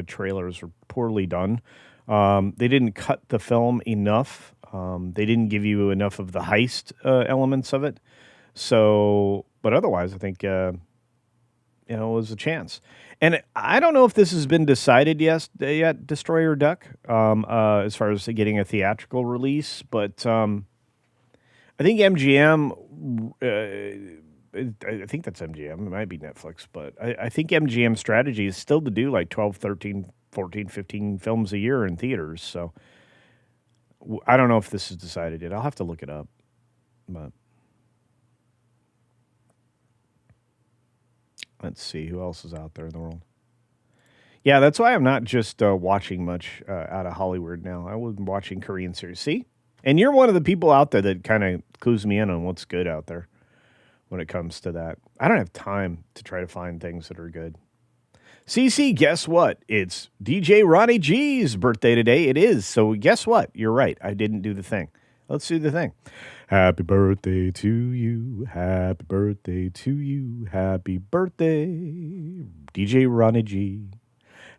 trailers were poorly done. They didn't cut the film enough. They didn't give you enough of the heist elements of it. So, but otherwise, I think, it was a chance. And I don't know if this has been decided yet, Destroyer Duck, as far as getting a theatrical release. But I think MGM... I think that's MGM. It might be Netflix, but I think MGM's strategy is still to do like 12, 13, 14, 15 films a year in theaters. So I don't know if this is decided yet. I'll have to look it up. But let's see who else is out there in the world. Yeah, that's why I'm not just watching much out of Hollywood now. I was watching Korean series. See? And you're one of the people out there that kind of clues me in on what's good out there. When it comes to that, I don't have time to try to find things that are good. CC, guess what? It's DJ Ronnie G's birthday today. It is. So guess what? You're right. I didn't do the thing. Let's do the thing. Happy birthday to you. Happy birthday to you. Happy birthday, DJ Ronnie G.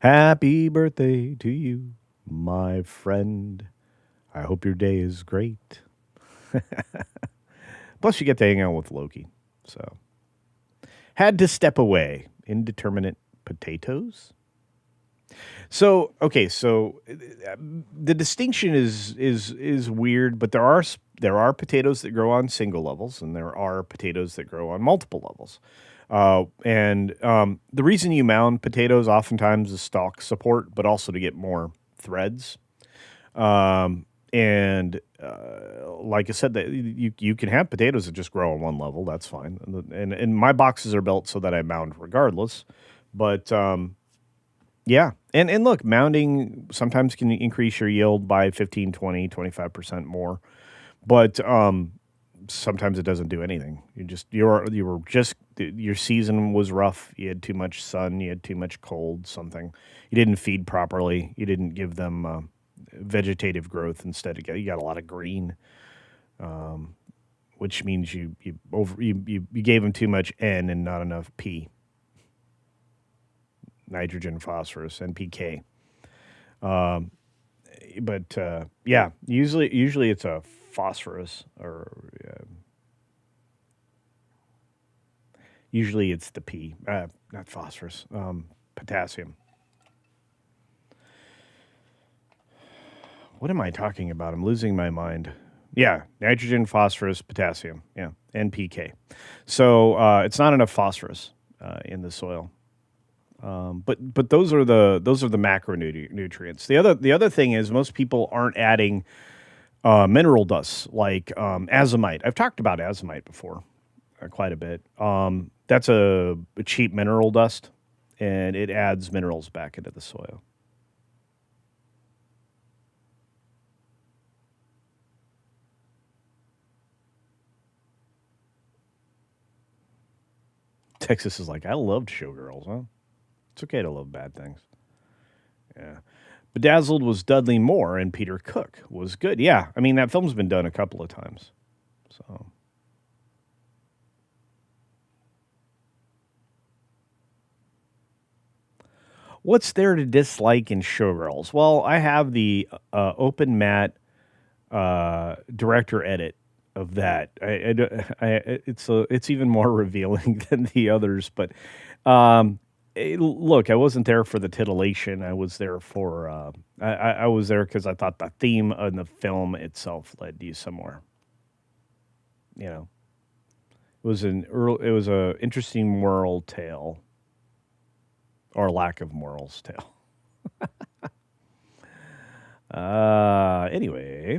Happy birthday to you, my friend. I hope your day is great. Plus, you get to hang out with Loki. So, had to step away. Indeterminate potatoes? So okay, so the distinction is weird, but there are potatoes that grow on single levels, and there are potatoes that grow on multiple levels. And the reason you mound potatoes oftentimes is stalk support, but also to get more threads. And like I said, that you can have potatoes that just grow on one level. That's fine. And my boxes are built so that I mound regardless. But yeah. And look, mounding sometimes can increase your yield by 15, 20, 25% more. But sometimes it doesn't do anything. You were just your season was rough. You had too much sun, you had too much cold, something. You didn't feed properly. You didn't give them vegetative growth. Instead you got a lot of green, which means you gave them too much N and not enough P. Nitrogen, phosphorus, NPK. Um, but yeah, usually it's a phosphorus or usually it's the P, not phosphorus, potassium. What am I talking about? I'm losing my mind. Yeah, nitrogen, phosphorus, potassium. Yeah, NPK. So it's not enough phosphorus in the soil. But those are the macronutrients. The other thing is most people aren't adding mineral dusts like azomite. I've talked about azomite before quite a bit. That's a cheap mineral dust, and it adds minerals back into the soil. Texas is like, I loved Showgirls, huh? It's okay to love bad things. Yeah. Bedazzled was Dudley Moore, and Peter Cook was good. Yeah, I mean, that film's been done a couple of times. So, what's there to dislike in Showgirls? Well, I have the open mat director edit of that. It's even more revealing than the others. But look, I wasn't there for the titillation. I was there for I was there because I thought the theme of the film itself led you somewhere. You know, it was a interesting moral tale or lack of morals tale. Anyway.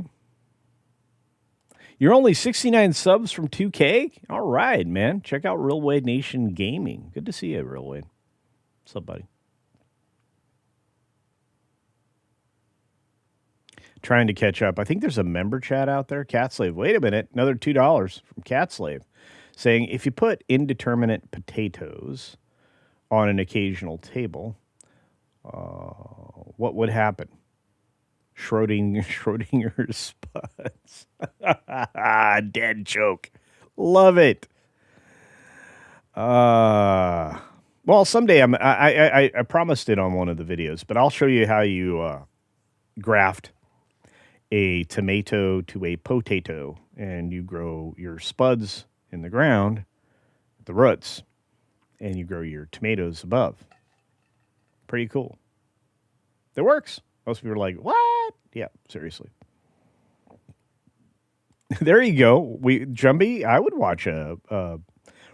You're only 69 subs from 2K? All right, man. Check out Real Wade Nation Gaming. Good to see you, Real Wade. What's up, buddy? Trying to catch up. I think there's a member chat out there. Cat Slave. Wait a minute. Another $2 from Cat Slave saying if you put indeterminate potatoes on an occasional table, what would happen? Schrodinger's spuds. Dead joke. Love it. Well, someday I promised it on one of the videos, but I'll show you how you graft a tomato to a potato, and you grow your spuds in the ground, the roots, and you grow your tomatoes above. Pretty cool. That works. Most people are like, what? Yeah, seriously. There you go. Jumbie, I would watch a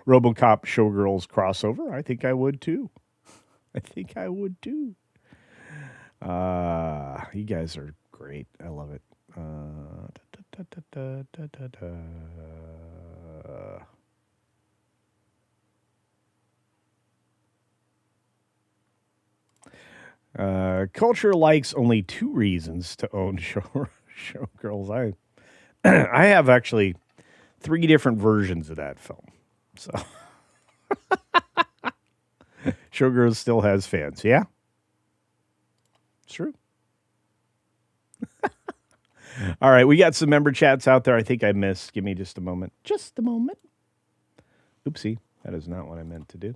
RoboCop Showgirls crossover. I think I would too. I think I would too. You guys are great. I love it. Culture likes only two reasons to own Showgirls. I have actually three different versions of that film. So Showgirls still has fans. Yeah, it's true. All right, we got some member chats out there. I think I missed. Give me just a moment. Just a moment. Oopsie, that is not what I meant to do.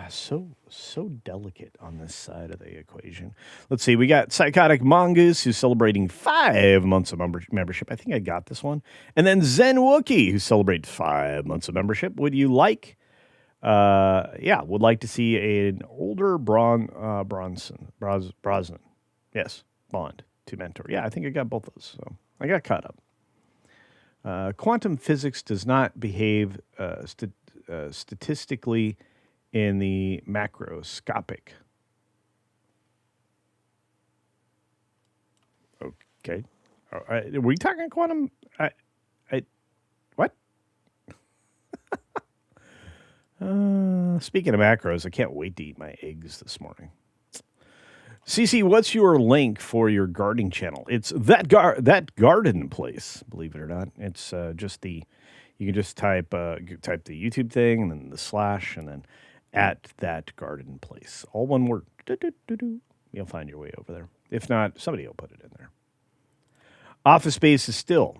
So delicate on this side of the equation. Let's see. We got Psychotic Mongoose, who's celebrating 5 months of membership. I think I got this one. And then Zen Wookie, who celebrates 5 months of membership. Would you like Yeah, would like to see an older Brosnan. Yes, Bond to mentor. Yeah, I think I got both those. So I got caught up. Quantum physics does not behave statistically in the macroscopic. Okay. Were we talking quantum? What? Speaking of macros, I can't wait to eat my eggs this morning. CC, what's your link for your gardening channel? It's that garden place. Believe it or not, it's just the. You can just type the YouTube thing and then the slash and then at that garden place. All one word. You'll find your way over there. If not, somebody will put it in there. Office Space is still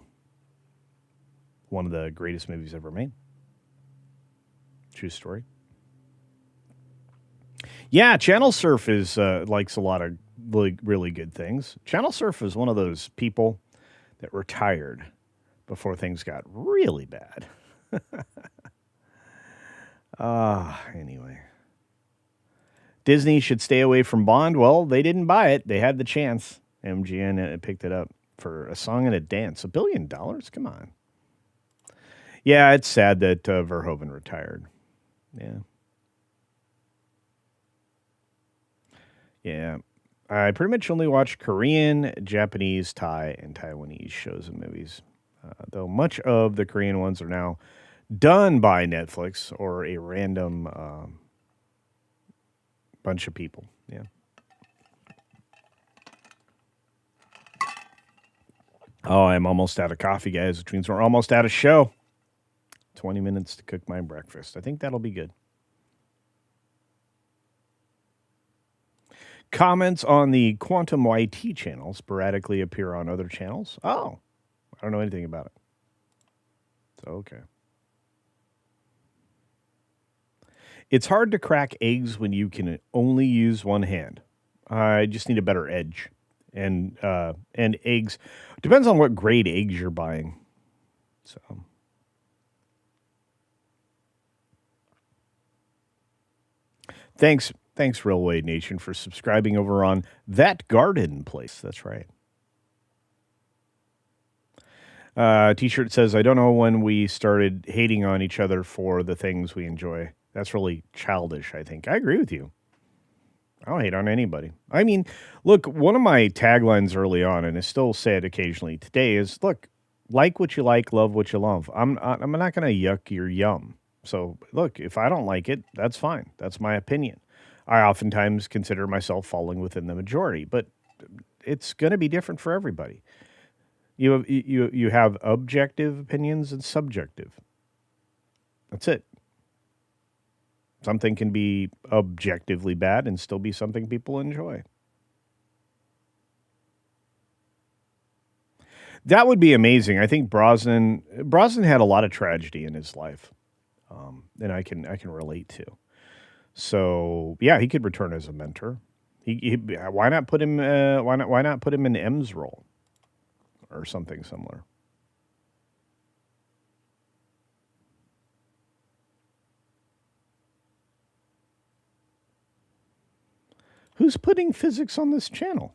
one of the greatest movies ever made. True story. Yeah, Channel Surf is likes a lot of really good things. Channel Surf is one of those people that retired before things got really bad. Anyway. Disney should stay away from Bond. Well, they didn't buy it. They had the chance. MGN picked it up for a song and a dance. $1 billion? Come on. Yeah, it's sad that Verhoeven retired. Yeah. Yeah. I pretty much only watch Korean, Japanese, Thai, and Taiwanese shows and movies. Though much of the Korean ones are now done by Netflix or a random bunch of people. Yeah. Oh, I'm almost out of coffee, guys, which means we're almost out of show. 20 minutes to cook my breakfast. I think that'll be good. Comments on the Quantum YT channel sporadically appear on other channels. Oh, I don't know anything about it. So, okay. It's hard to crack eggs when you can only use one hand. I just need a better edge. And eggs, depends on what grade eggs you're buying. So, thanks, Railway Nation, for subscribing over on That Garden Place. That's right. T-shirt says, I don't know when we started hating on each other for the things we enjoy. That's really childish, I think. I agree with you. I don't hate on anybody. I mean, look, one of my taglines early on, and I still say it occasionally today, is, look, like what you like, love what you love. I'm not going to yuck your yum. So, look, if I don't like it, that's fine. That's my opinion. I oftentimes consider myself falling within the majority, but it's going to be different for everybody. You have objective opinions and subjective. That's it. Something can be objectively bad and still be something people enjoy. That would be amazing. I think Brosnan had a lot of tragedy in his life, and I can relate to. So yeah, he could return as a mentor. Why not put him? Why not put him in M's role or something similar? Who's putting physics on this channel?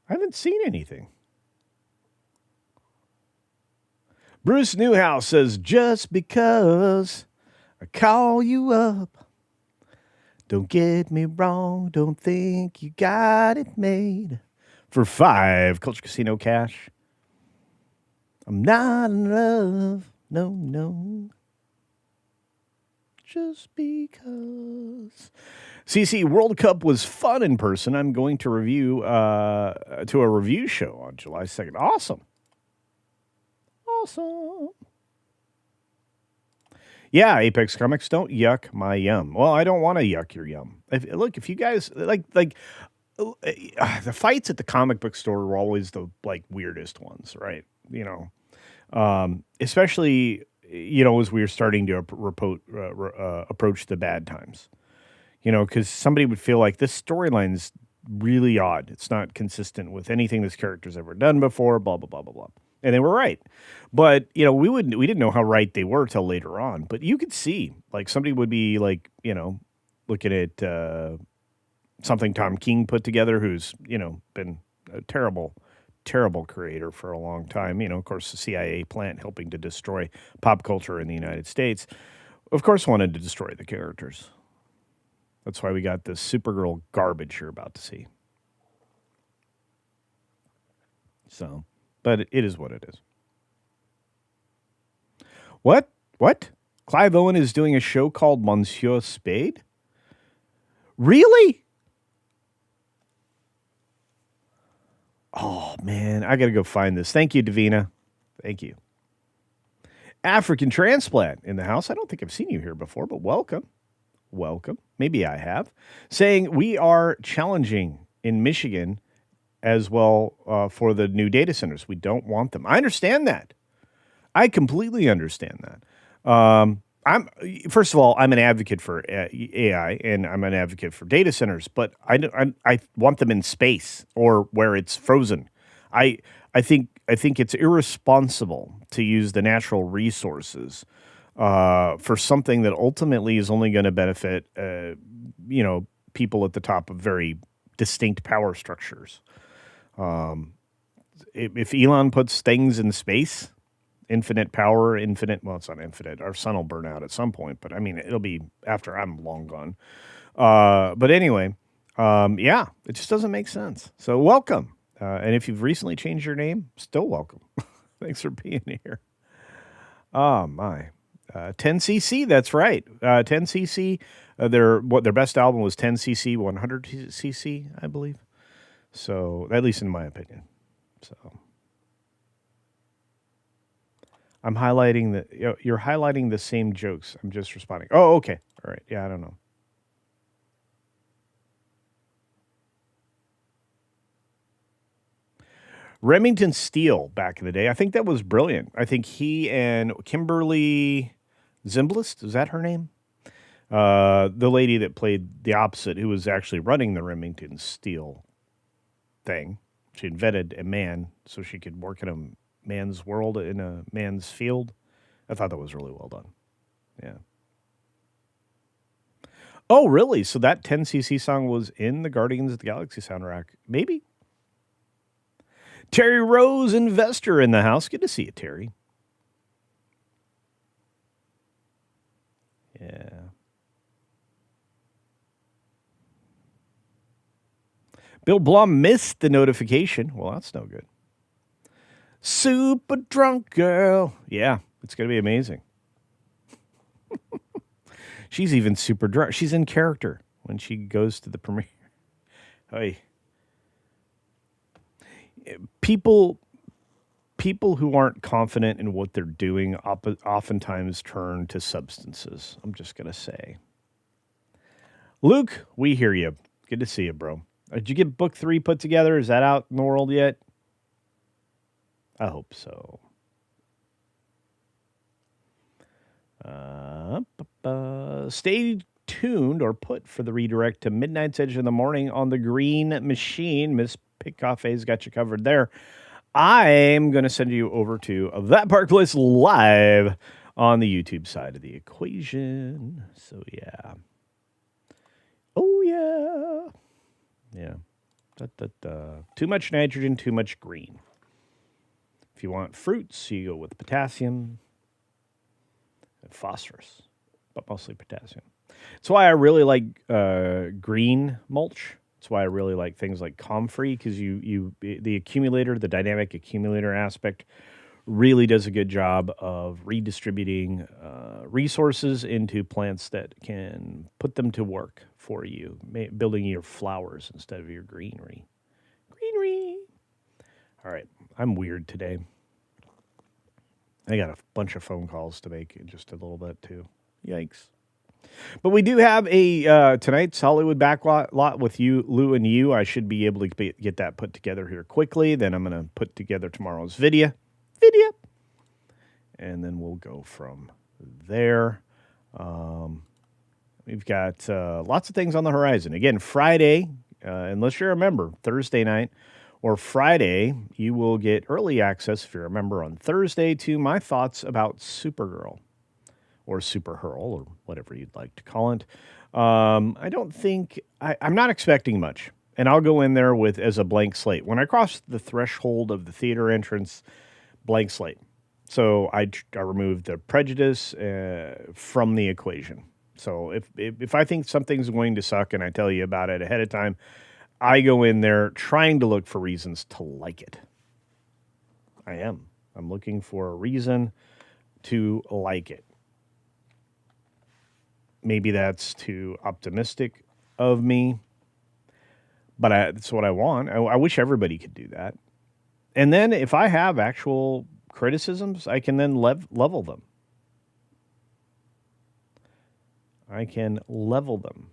I haven't seen anything. Bruce Newhouse says, just because I call you up, don't get me wrong, don't think you got it made. For 5 Culture Casino cash. I'm not in love, no. Just because. CC, World Cup was fun in person. I'm going to review to a review show on July 2nd. Awesome. Yeah, Apex Comics, don't yuck my yum. Well, I don't want to yuck your yum. If you guys like the fights at the comic book store were always the weirdest ones, right? Especially as we were starting to approach the bad times. Because somebody would feel like this storyline's really odd. It's not consistent with anything this character's ever done before, blah, blah, blah, blah, blah. and they were right. But we didn't know how right they were till later on. But you could see, like, somebody would be like, looking at something Tom King put together, who's been a terrible, terrible creator for a long time. Of course, the CIA plant helping to destroy pop culture in the United States. Of course, wanted to destroy the characters. That's why we got this Supergirl garbage you're about to see. So, but it is what it is. What? What? Clive Owen is doing a show called Monsieur Spade? Really? Oh, man. I got to go find this. Thank you, Davina. Thank you. African Transplant in the house. I don't think I've seen you here before, but welcome. Welcome. Maybe I have. Saying we are challenging in Michigan as well for the new data centers. We don't want them. I understand that. I completely understand that. First of all, I'm an advocate for AI and I'm an advocate for data centers, but I want them in space or where it's frozen. I think it's irresponsible to use the natural resources for something that ultimately is only going to benefit people at the top of very distinct power structures. If Elon puts things in space, infinite power, well, it's not infinite. Our sun will burn out at some point, but I mean, it'll be after I'm long gone. But anyway, it just doesn't make sense. So welcome. And if you've recently changed your name, still welcome. Thanks for being here. Oh, my. 10cc, that's right. 10cc, their best album was 10cc, 100cc, I believe. So, at least in my opinion. So, I'm highlighting you're highlighting the same jokes. I'm just responding. Oh, okay. All right. Yeah, I don't know. Remington Steele back in the day. I think that was brilliant. I think he and Kimberly Zimbalist, is that her name? The lady that played the opposite, who was actually running the Remington Steele thing. She invented a man so she could work in a man's world, in a man's field. I thought that was really well done. Yeah. Oh, really? So that 10cc song was in the Guardians of the Galaxy soundtrack? Maybe. Terry Rose, investor in the house. Good to see you, Terry. Yeah. Bill Blum missed the notification. Well, that's no good. Super drunk girl. Yeah, it's going to be amazing. She's even super drunk. She's in character when she goes to the premiere. Hey. People who aren't confident in what they're doing oftentimes turn to substances. I'm just going to say. Luke, we hear you. Good to see you, bro. Did you get book 3 put together? Is that out in the world yet? I hope so. Stay tuned or put for the redirect to Midnight's Edge in the morning on the Green Machine. Miss Pickcoffee's got you covered there. I'm going to send you over to That Park Place live on the YouTube side of the equation. So, yeah. Oh, yeah. Yeah. Too much nitrogen, too much green. If you want fruits, you go with potassium and phosphorus, but mostly potassium. That's why I really like green mulch. That's why I really like things like Comfree, because the accumulator, the dynamic accumulator aspect, really does a good job of redistributing resources into plants that can put them to work for you, building your flowers instead of your greenery. All right, I'm weird today. I got a bunch of phone calls to make in just a little bit, too. Yikes. But we do have a tonight's Hollywood Backlot with you, Lou and you. I should be able to get that put together here quickly. Then I'm going to put together tomorrow's video. And then we'll go from there. We've got lots of things on the horizon. Again, Friday, unless you remember, Thursday night, Or Friday, you will get early access, if you remember, on Thursday to my thoughts about Supergirl or Supergirl or whatever you'd like to call it. I don't think I'm not expecting much, and I'll go in there with as a blank slate. When I cross the threshold of the theater entrance, blank slate. So I removed the prejudice from the equation. So if I think something's going to suck and I tell you about it ahead of time, I go in there trying to look for reasons to like it. I am. I'm looking for a reason to like it. Maybe that's too optimistic of me, but that's what I want. I wish everybody could do that. And then if I have actual criticisms, I can then level them. I can level them.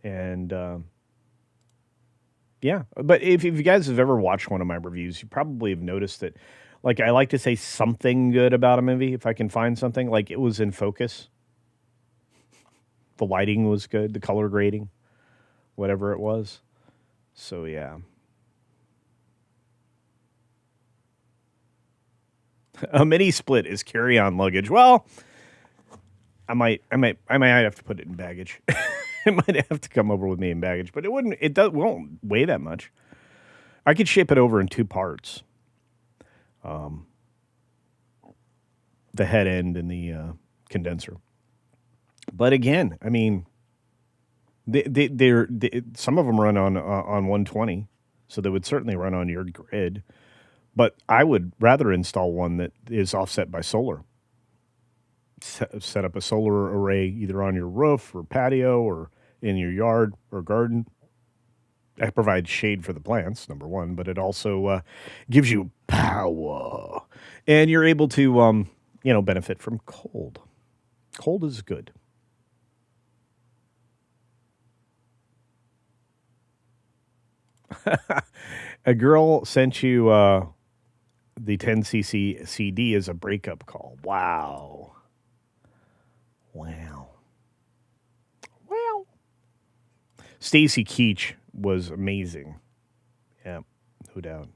And yeah, but if you guys have ever watched one of my reviews, you probably have noticed that, like, I like to say something good about a movie if I can find something. Like, it was in focus. The lighting was good, the color grading, whatever it was. So yeah. A mini split is carry-on luggage. Well, I might have to put it in baggage. It might have to come over with me in baggage, but won't weigh that much. I could ship it over in two parts. The head end and the condenser. But again, I mean, they're some of them run on 120, so they would certainly run on your grid. But I would rather install one that is offset by solar. Set up a solar array either on your roof or patio or in your yard or garden. That provides shade for the plants, number one, but it also gives you power, and you're able to benefit from cold. Cold is good. A girl sent you the 10cc CD as a breakup call. Wow. Stacy Keach was amazing. Yeah, no doubt.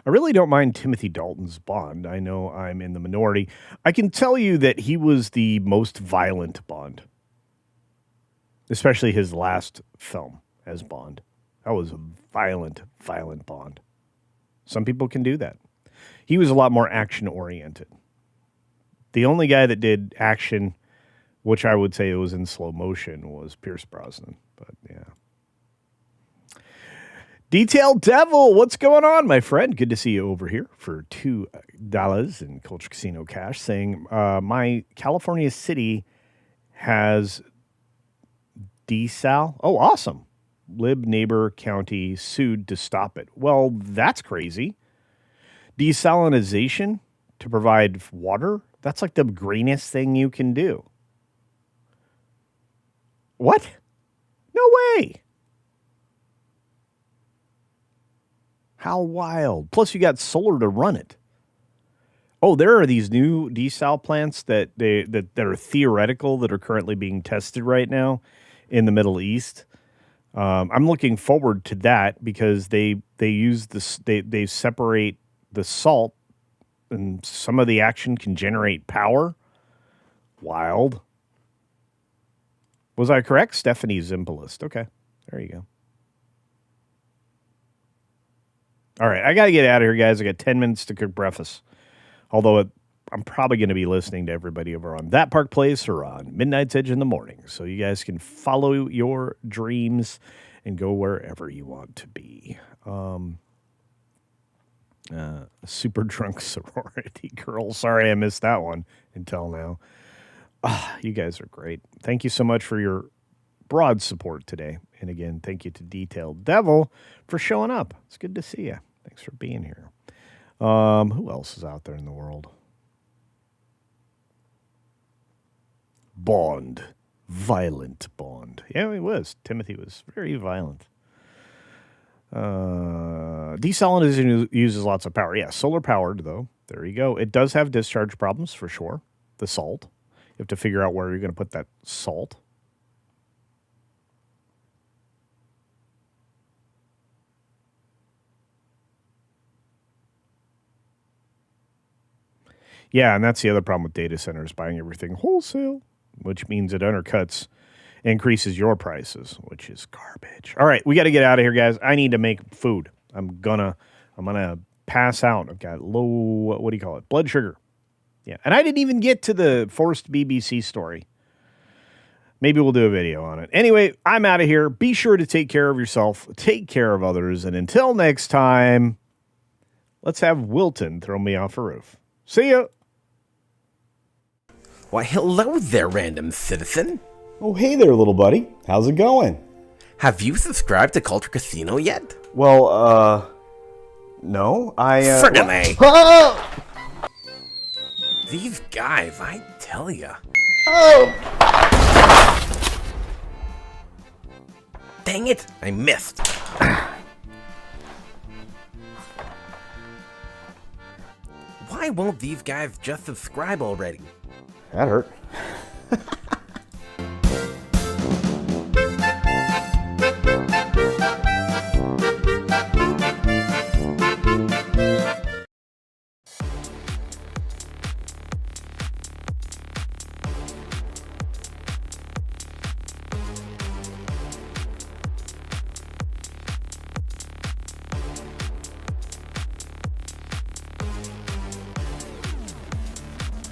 I really don't mind Timothy Dalton's Bond. I know I'm in the minority. I can tell you that he was the most violent Bond, especially his last film as Bond. That was a violent Bond. Some people can do that. He was a lot more action-oriented. The only guy that did action, which I would say it was in slow motion, was Pierce Brosnan. But yeah. Detailed Devil, what's going on, my friend? Good to see you over here for $2 in Culture Casino cash, saying my California city has desal. Oh, awesome. Lib neighbor county sued to stop it. Well, that's crazy. Desalinization to provide water? That's like the greenest thing you can do. What? No way. How wild. Plus, you got solar to run it. Oh, there are these new desal plants that are theoretical that are currently being tested right now in the Middle East. I'm looking forward to that because they use this. They separate the salt, and some of the action can generate power. Wild. Was I correct? Stephanie Zimbalist. Okay, there you go. All right, I got to get out of here, guys. I got 10 minutes to cook breakfast. Although I'm probably going to be listening to everybody over on That Park Place or on Midnight's Edge in the morning. So you guys can follow your dreams and go wherever you want to be. Super drunk sorority girl. Sorry I missed that one until now. You guys are great. Thank you so much for your broad support today. And again, thank you to Detailed Devil for showing up. It's good to see you. Thanks for being here. Who else is out there in the world? Bond. Violent Bond. Yeah, he was. Timothy was very violent. Desalinization uses lots of power. Yeah, solar powered, though. There you go. It does have discharge problems for sure. The salt. You have to figure out where you're going to put that salt. Yeah, and that's the other problem with data centers, buying everything wholesale, which means it increases your prices, which is garbage. All right, we got to get out of here, guys. I need to make food. I'm gonna pass out. I've got low, what do you call it? Blood sugar. Yeah, and I didn't even get to the forced BBC story. Maybe we'll do a video on it. Anyway, I'm out of here. Be sure to take care of yourself, take care of others, and until next time, let's have Wilton throw me off a roof. See ya. Why, hello there, random citizen. Oh, hey there, little buddy. How's it going? Have you subscribed to CultureCasino yet? Well, no. Friggin' A. Oh! These guys, I tell ya. Oh! Dang it, I missed. Why won't these guys just subscribe already? That hurt.